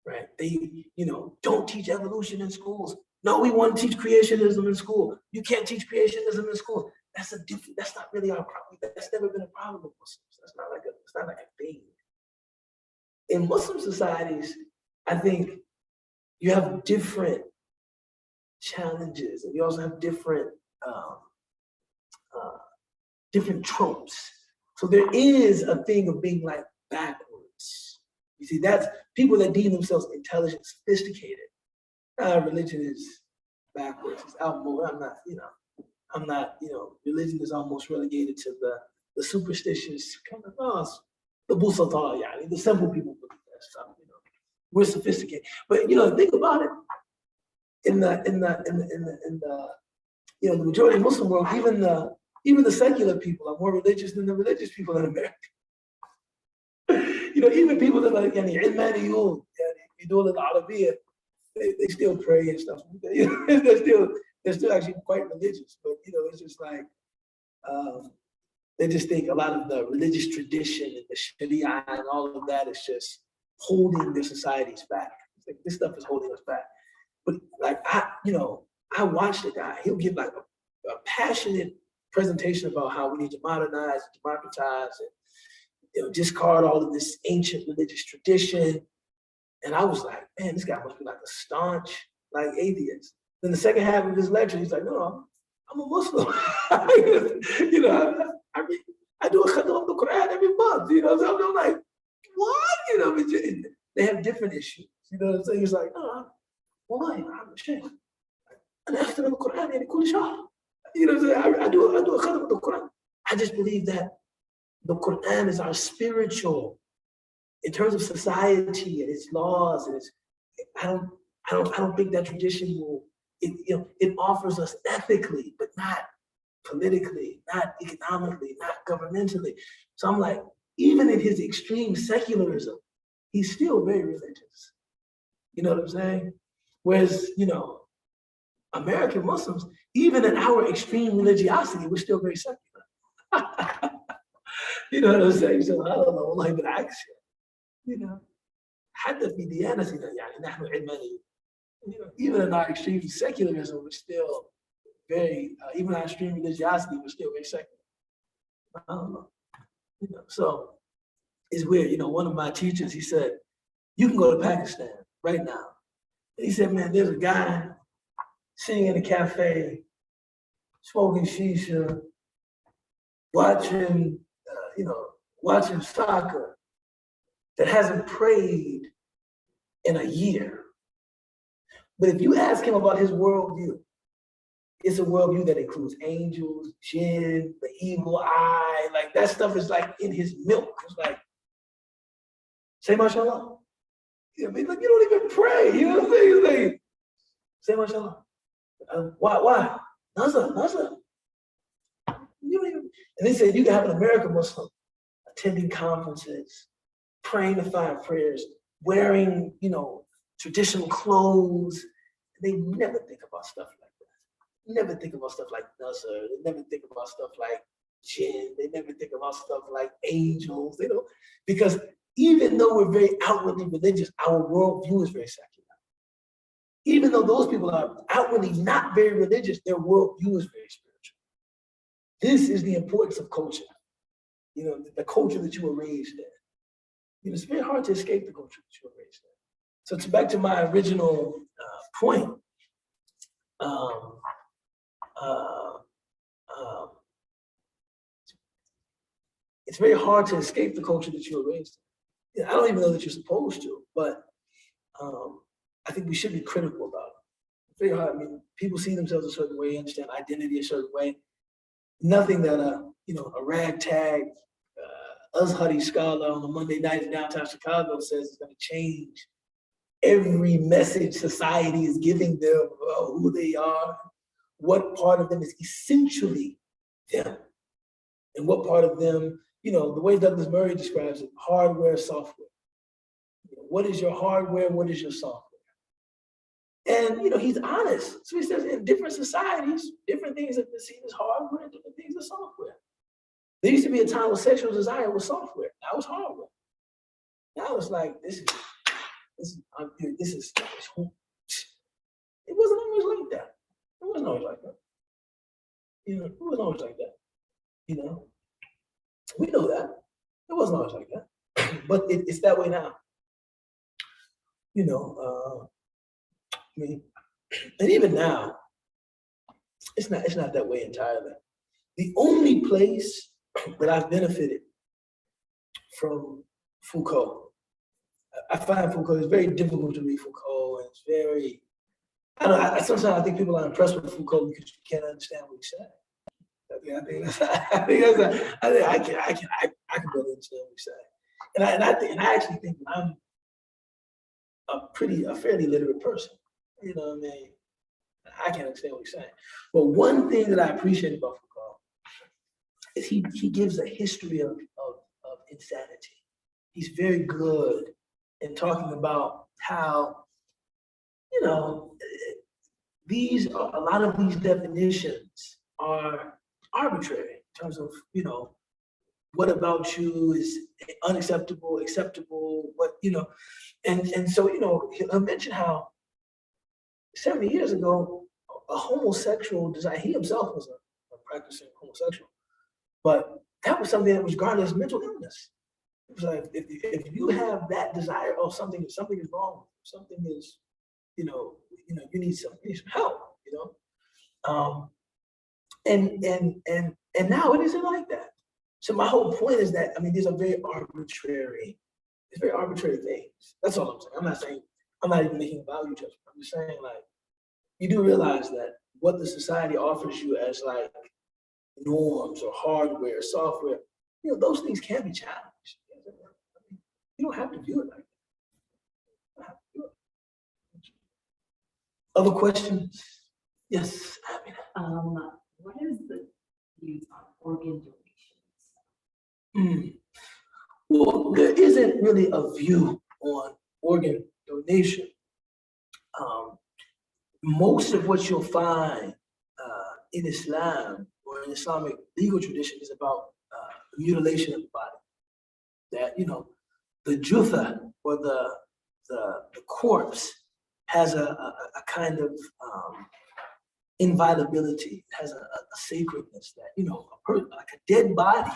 right? They, don't teach evolution in schools. No, we want to teach creationism in school. You can't teach creationism in school. That's not really our problem. That's never been a problem with Muslims. It's not like a thing. In Muslim societies, I think you have different challenges, and you also have different tropes. So there is a thing of being backwards. You see, that's people that deem themselves intelligent, sophisticated. Religion is backwards. It's outmoded. I'm not, religion is almost relegated to the superstitious kind of, the busata, the simple people believe that stuff, We're sophisticated. But think about it. In the majority of the Muslim world, even the secular people are more religious than the religious people in America. Even people that are Ilmaniyun, Idul al-Arabiya, they still pray and stuff. They're still actually quite religious, but it's just they just think a lot of the religious tradition and the Sharia and all of that is just holding their societies back. It's this stuff is holding us back. But I watched the guy. He'll give a passionate presentation about how we need to modernize, and democratize, and discard all of this ancient religious tradition. And I was like, man, this guy must be a staunch atheist. Then the second half of his lecture, he's like, no, I'm a Muslim. You know, I do a khatam of the Quran every month. You know, so I'm like, what? You know, they have different issues. You know what I'm saying? He's like, no, والله I'm شيخ. أنا أختم القرآن يعني كل شهر. You know what I'm saying? I do a khatam of the Quran. I just believe that the Quran is our spiritual, in terms of society and its laws and its. I don't think that tradition will. It offers us ethically, but not politically, not economically, not governmentally. So I'm like, even in his extreme secularism, he's still very religious. You know what I'm saying? Whereas, you know, American Muslims, even in our extreme religiosity, we're still very secular. You know what I'm saying? So I don't know, والله بالعكس. You know, حتى في ديانتنا يعني نحن علمانيون. You know, even in our extreme secularism, we're still very, even our extreme religiosity, we're still very secular. I don't know. You know, so it's weird. You know, one of my teachers, he said, you can go to Pakistan right now. And he said, man, there's a guy sitting in a cafe, smoking shisha, watching, watching soccer that hasn't prayed in a year. But if you ask him about his worldview, it's a worldview that includes angels, jinn, the evil eye, like that stuff is like in his milk. It's like, say mashallah. You know, like you don't even pray. You know what I'm saying? It's like, say mashallah. Why? Nazar. You don't even. And they said you can have an American Muslim attending conferences, praying the 5 prayers, wearing, you know, traditional clothes. They never think about stuff like that. Never think about stuff like Nazar. They never think about stuff like jinn. They never think about stuff like angels. They don't, because even though we're very outwardly religious, our worldview is very secular. Even though those people are outwardly not very religious, their worldview is very spiritual. This is the importance of culture. You know, the culture that you were raised in. You know, it's very hard to escape the culture that you were raised in. So to back to my original point, it's very hard to escape the culture that you were raised in. I don't even know that you're supposed to, but I think we should be critical about it. It's very hard. I mean, people see themselves a certain way, understand identity a certain way. Nothing that a ragtag Azhari scholar on a Monday night in downtown Chicago says is going to change every message society is giving them about who they are, what part of them is essentially them, and what part of them, you know, the way Douglas Murray describes it, hardware, software. You know, what is your hardware? What is your software? And, you know, he's honest. So he says in different societies, different things are seen as hardware and different things as software. There used to be a time when sexual desire was software. Now it's hardware. Now it's like, this is, it wasn't always like that. It wasn't always like that. You know, it wasn't always like that. You know, we know that. It wasn't always like that. But it's that way now. You know, I mean, and even now, it's not that way entirely. The only place that I've benefited from Foucault, I find Foucault is very difficult to read Foucault, and it's very, sometimes I think people are impressed with Foucault because you can't understand what he's saying. I can really understand what he's saying. And I actually think that I'm a fairly literate person. You know what I mean? I can't understand what he's saying. But one thing that I appreciate about Foucault is he gives a history of insanity. He's very good in talking about how, you know, a lot of these definitions are arbitrary in terms of, you know, what about you is unacceptable, acceptable, what, you know, and so, you know, he'll mention how 70 years ago, a homosexual desire, he himself was a practicing homosexual, but that was something that was regarded as mental illness. It was like, if you have that desire, oh, something is wrong, something is, you need some help. you know? And now it isn't like that. So my whole point is that, I mean, these are very arbitrary things. That's all I'm saying. I'm not even making a value judgment. I'm just saying, like, you do realize that what the society offers you as like norms or hardware, software, you know, those things can be challenged. You don't have to do it like that. You don't have to do it. Other questions? Yes, Amina. What is the views on organ Hmm. donations? Well, there isn't really a view on organ donation. Most of what you'll find in Islam or in Islamic legal tradition is about mutilation of the body. That, you know, the jutha or the corpse has a kind of inviolability, has a sacredness that, you know, like a dead body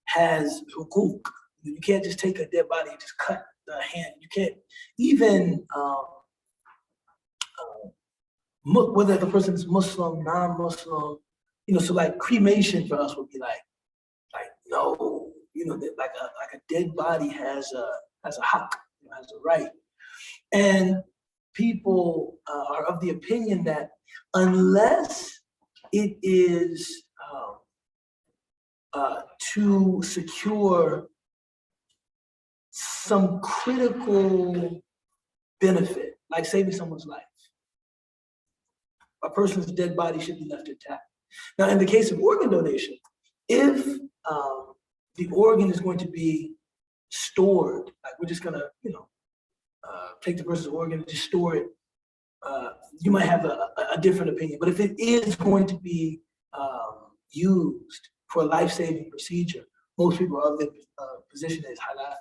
has hukuk. You can't just take a dead body and just cut the hand. You can't even, whether the person is Muslim, non-Muslim, you know, so like cremation for us would be like no, you know, like a dead body has a haq, you know, has a right. And people are of the opinion that unless it is to secure some critical benefit, like saving someone's life, a person's dead body should be left intact. Now, in the case of organ donation, if the organ is going to be stored, like we're just gonna, you know, take the person's organ and just store it, you might have a different opinion. But if it is going to be used for a life-saving procedure, most people are of the position as halal,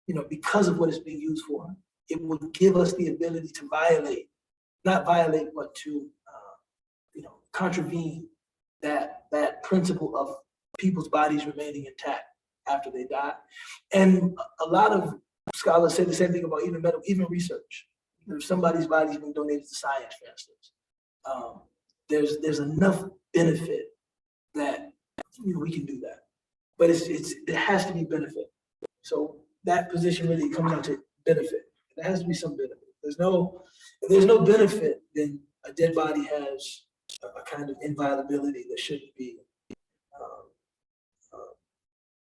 you know, because of what it's being used for. It will give us the ability to not violate, but to, you know, contravene that principle of people's bodies remaining intact after they die. And a lot of scholars say the same thing about even research. If somebody's body's been donated to science, for instance, there's enough benefit that, you know, we can do that. But it has to be benefit. So that position really comes down to benefit. There has to be some benefit. If there's no benefit, then a dead body has a kind of inviolability that shouldn't be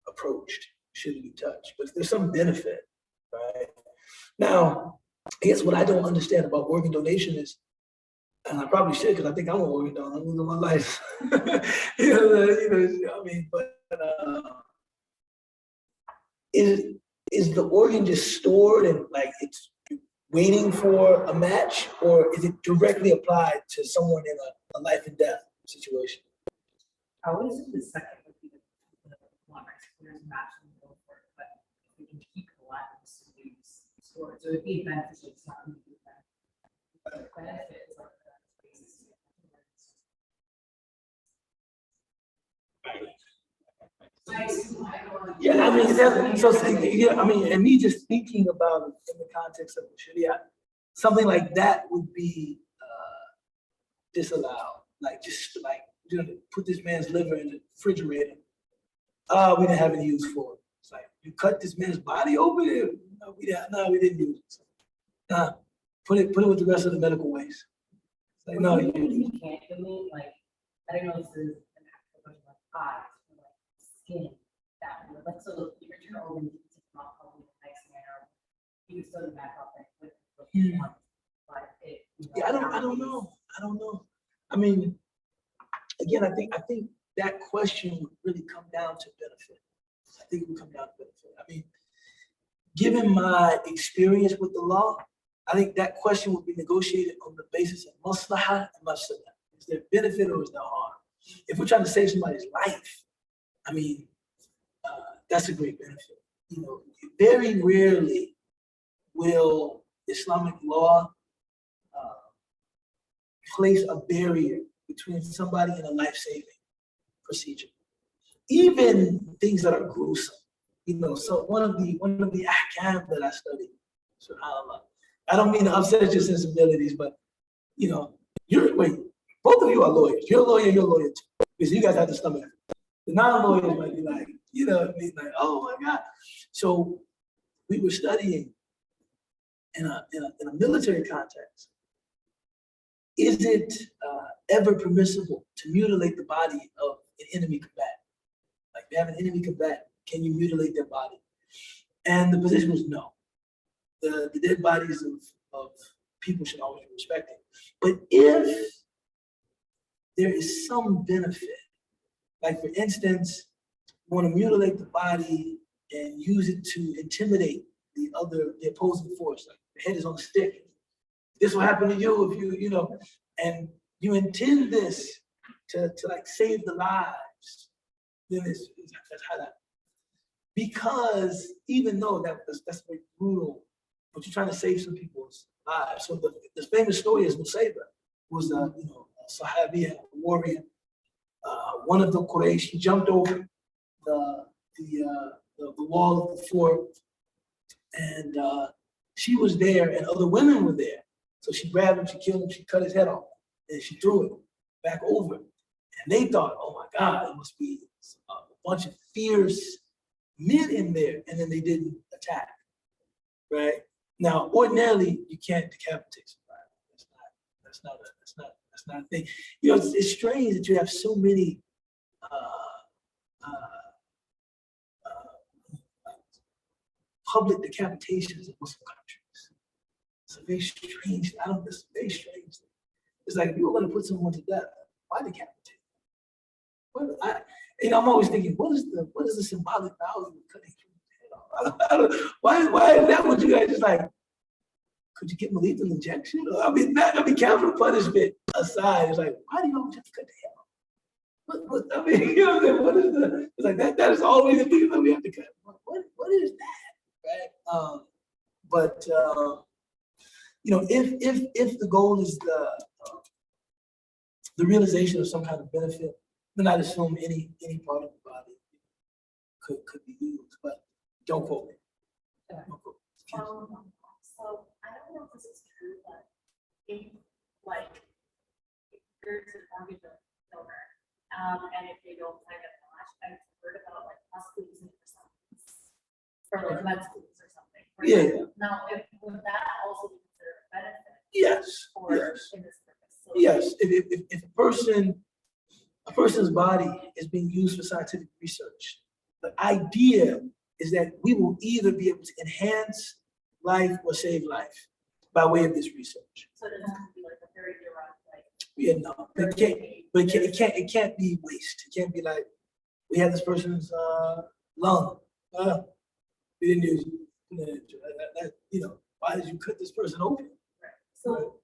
approached, shouldn't be touched. But if there's some benefit, right? Now, I guess what I don't understand about organ donation is, and I probably should, because I think I'm an organ donor. I'm losing my life. I mean, but is the organ just stored and like it's waiting for a match, or is it directly applied to someone in a life and death situation? I would assume the second would be the one, right? So there's a match and go for it, but we can keep it alive and store it. So it'd be beneficial, it's not going to be bad. But the benefit is like that basis. Yeah, I mean, I mean, and me just thinking about it in the context of the Sharia, something like that would be disallowed. Like, just like, you know, put this man's liver in the refrigerator. We didn't have any use for it. It's like, you cut this man's body open? No, we didn't use it. Nah, put it with the rest of the medical waste. It's like, no, You can't donate, like, I don't know if this is an actual question like eyes, or like skin, that, like, so your internal organs, it's not probably a nice manner. You can still do back up with one, but it. yeah, I don't know. I mean, again, I think that question would really come down to benefit. I think it would come down to benefit. I mean, given my experience with the law, I think that question would be negotiated on the basis of maslahah and mafsadah. Is there benefit or is there harm? If we're trying to save somebody's life, I mean, that's a great benefit. You know, very rarely will Islamic law place a barrier between somebody and a life-saving procedure. Even things that are gruesome. You know, so one of the ahkam that I studied, subhanAllah, I don't mean to upset your sensibilities, but you know, wait, both of you are lawyers. You're a lawyer too. Because you guys have the stomach. The non-lawyers might be like, you know, what I mean, like, oh my God. So we were studying in a military context. Is it ever permissible to mutilate the body of an enemy combatant? Like, you have an enemy combatant, can you mutilate their body? And the position was no. The dead bodies of people should always be respected. But if there is some benefit, like for instance, you want to mutilate the body and use it to intimidate the opposing force, like the head is on a stick. This will happen to you if you know, and you intend this to like save the lives, then that's how that. Because even though that's very brutal, but you're trying to save some people's lives. So the famous story is Nusayba, who was a Sahabi, a warrior. One of the Quraysh, he jumped over the wall of the fort, and she was there, and other women were there. So she grabbed him, she killed him, she cut his head off, and she threw it back over. And they thought, oh my God, it must be a bunch of fierce men in there, and then they didn't attack, right? Now, ordinarily, you can't decapitate somebody. That's not a thing. You know, it's strange that you have so many public decapitations in Muslim countries. It's a very strange. It's very strange. It's like if you were going to put someone to death, why decapitate? I'm always thinking, what is the symbolic value of cutting the head off? Why is that what you guys just like? Could you get lethal injection? Capital punishment aside, it's like, why do you always have to cut the head off? You know what I'm saying? What is it's like that is always the thing that we have to cut. What is that? Right? But you know, if the goal is the realization of some kind of benefit, then I'd assume any part of the body could be used, but don't quote me. Don't quote me. So I don't know if this is true, but if there's an organ donor, and if they don't find a match, I've heard about like possibly using it for like med schools or something. Yeah. Now, would that also be considered a benefit? Yes. Or Yes. in this purpose? So Yes. If a person's body is being used for scientific research, the idea is that we will either be able to enhance life or save life by way of this research. So it doesn't have to be like a very direct, like. Yeah, no, it can't be waste. It can't be like we had this person's lung. We didn't use that, you know, why did you cut this person open? Right. So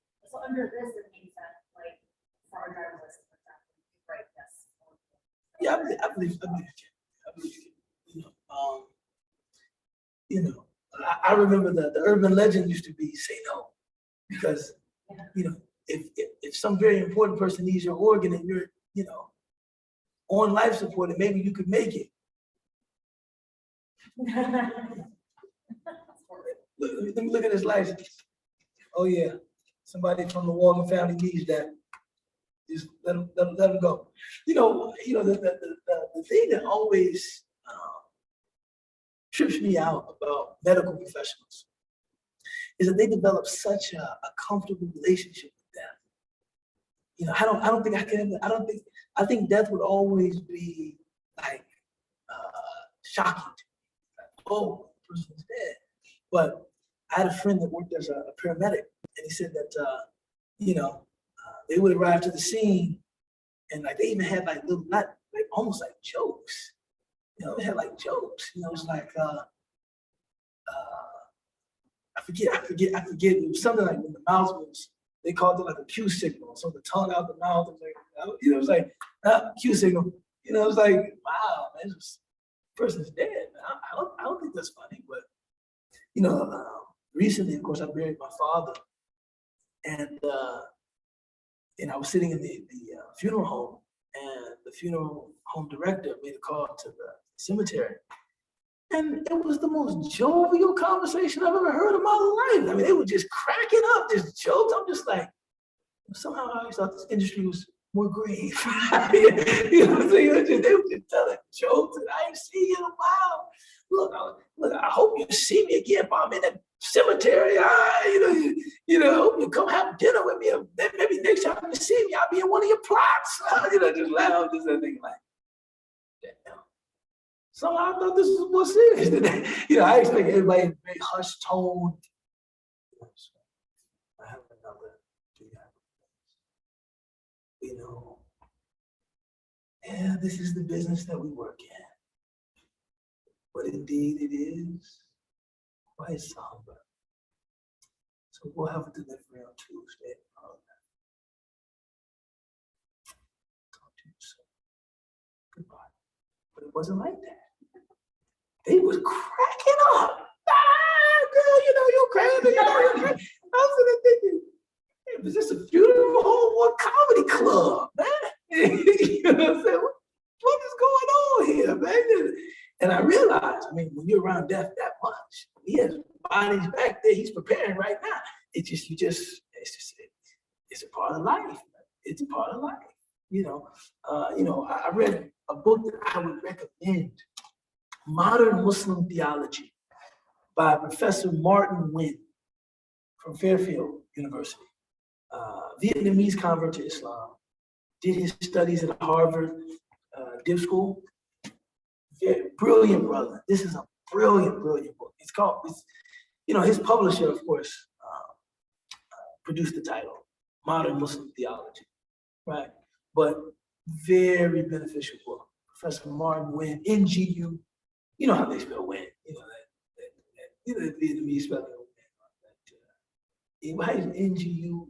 under this, it means that like for our driver's license, for example, right? Yes. Yeah, I believe you can. I believe you can. You know, I remember the urban legend used to be say no, because you know if some very important person needs your organ and you're on life support and maybe you could make it. Let me look at his license. Oh yeah, somebody from the Walden family needs that. Just let them go. You know the thing that always trips me out about medical professionals is that they develop such a comfortable relationship with death. You know, I don't think I can. I think death would always be like shocking to me. Like, oh, the person's dead. But I had a friend that worked as a paramedic, and he said that they would arrive to the scene, and like they even had like little, not like almost like jokes. They had like jokes. It's like I forget. It was something like when the mouth was, they called it like a Q signal. So the tongue out the mouth was like, it was like Q signal. It was like, wow, man, this person's dead. I don't think that's funny, but recently, of course, I buried my father, and I was sitting in the funeral home, and the funeral home director made a call to the cemetery, and it was the most jovial conversation I've ever heard in my life. I mean, they were just cracking up, just jokes. I'm just like, Somehow I always thought this industry was more grave. You know what I'm saying? They were just telling jokes, and I ain't seen you in a while. Look, I hope you see me again, if I'm in the cemetery. I hope you come have dinner with me. Maybe next time you see me, I'll be in one of your plots. Just laugh, just thinking like, damn. Somehow I thought this was more serious than that. I expect everybody in a very hushed tone. I have another yeah, this is the business that we work in. But indeed it is quite somber. So we'll have a delivery on Tuesday. Talk to you soon. Goodbye. But it wasn't like that. They was cracking up. Girl, you're crazy, you're crazy. I was sitting there thinking, it was just a beautiful whole comedy club, man. You know what I'm saying? What is going on here, man? And I realized, when you're around death that much, he has bodies back there, he's preparing right now. It's a part of life. It's a part of life. I read a book that I would recommend, Modern Muslim Theology by Professor Martin Nguyen from Fairfield University. Vietnamese convert to Islam, did his studies at Harvard Div School. Brilliant brother. This is a brilliant book. His publisher, of course, produced the title, Modern Muslim Theology, right? But very beneficial book. Professor Martin Nguyen, NGU. You know how they spell Nguyen. The Vietnamese spelling of Nguyen. Why is NGUEYN?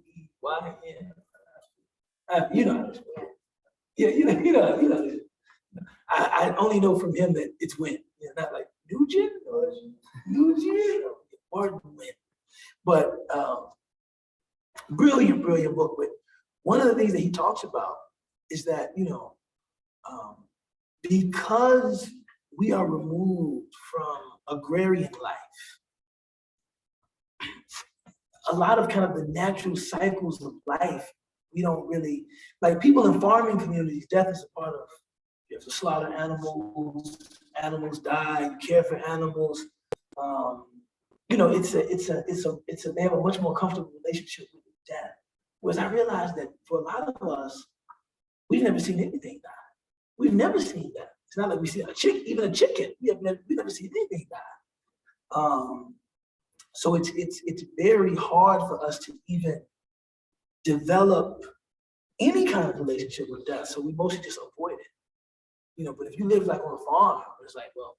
You know how to spell it. Yeah, I only know from him that it's Nguyen. Not like Nugent or Nugent or Martin Nguyen. But brilliant book. But one of the things that he talks about is that, because we are removed from agrarian life, a lot of kind of the natural cycles of life, we don't really, like people in farming communities, death is a part of, you have to slaughter animals die, you care for animals. They have a much more comfortable relationship with death. Whereas I realized that for a lot of us, we've never seen anything die. We've never seen that. It's not like we see a chicken, even a chicken. We've never seen anything die. So it's very hard for us to even develop any kind of relationship with death. So we mostly just avoid it. But if you live like on a farm, it's like, well,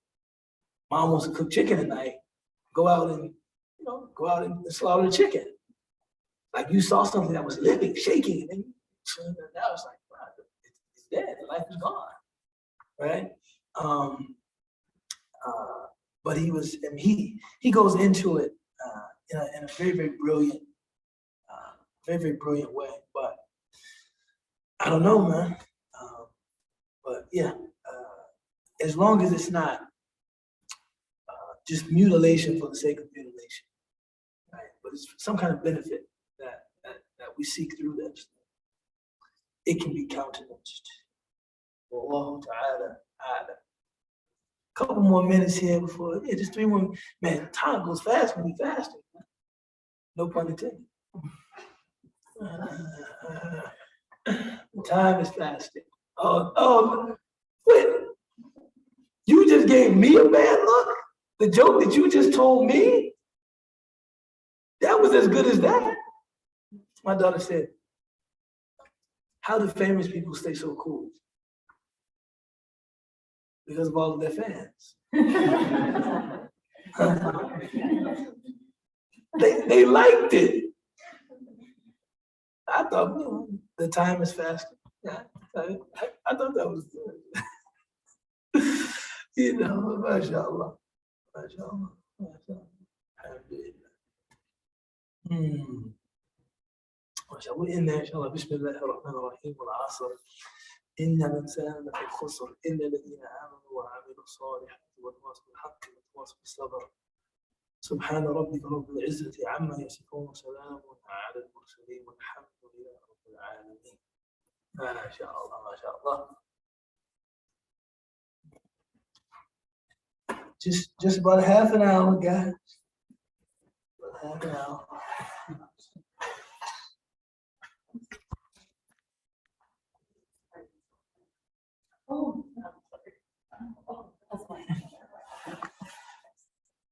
mom wants to cook chicken at night, go out and slaughter the chicken. Like you saw something that was living, shaking, and then now it's like, wow, it's dead, the life is gone, right? But he goes into it in a very, very brilliant, way. But I don't know, man. But yeah, as long as it's not just mutilation for the sake of mutilation, right? But it's some kind of benefit that we seek through this. It can be countenanced. Wallahu ta'ala. Couple more minutes here before, just 3 more. Man, time goes fast when we fasting. No pun intended. Time is fasting. Oh, wait. You just gave me a bad look? The joke that you just told me? That was as good as that. My daughter said, how do famous people stay so cool? Because of all of their fans. They liked it. I thought, the time is fasting. Yeah, I thought that was good. MashaAllah. MashaAllah. We're in there, inshallah. Bismillah ar-Rahman ar-Rahim wal-Asr. إن الإنسان لفي خسر إلا الذين آمنوا وعملوا الصالحات وتواصوا بالحق وتواصوا بالصبر سبحان ربك رب العزة عما يصفون وسلام على المرسلين والحمد لله رب العالمين. ما شاء الله ما شاء الله. Just about half an hour, guys. About half an hour.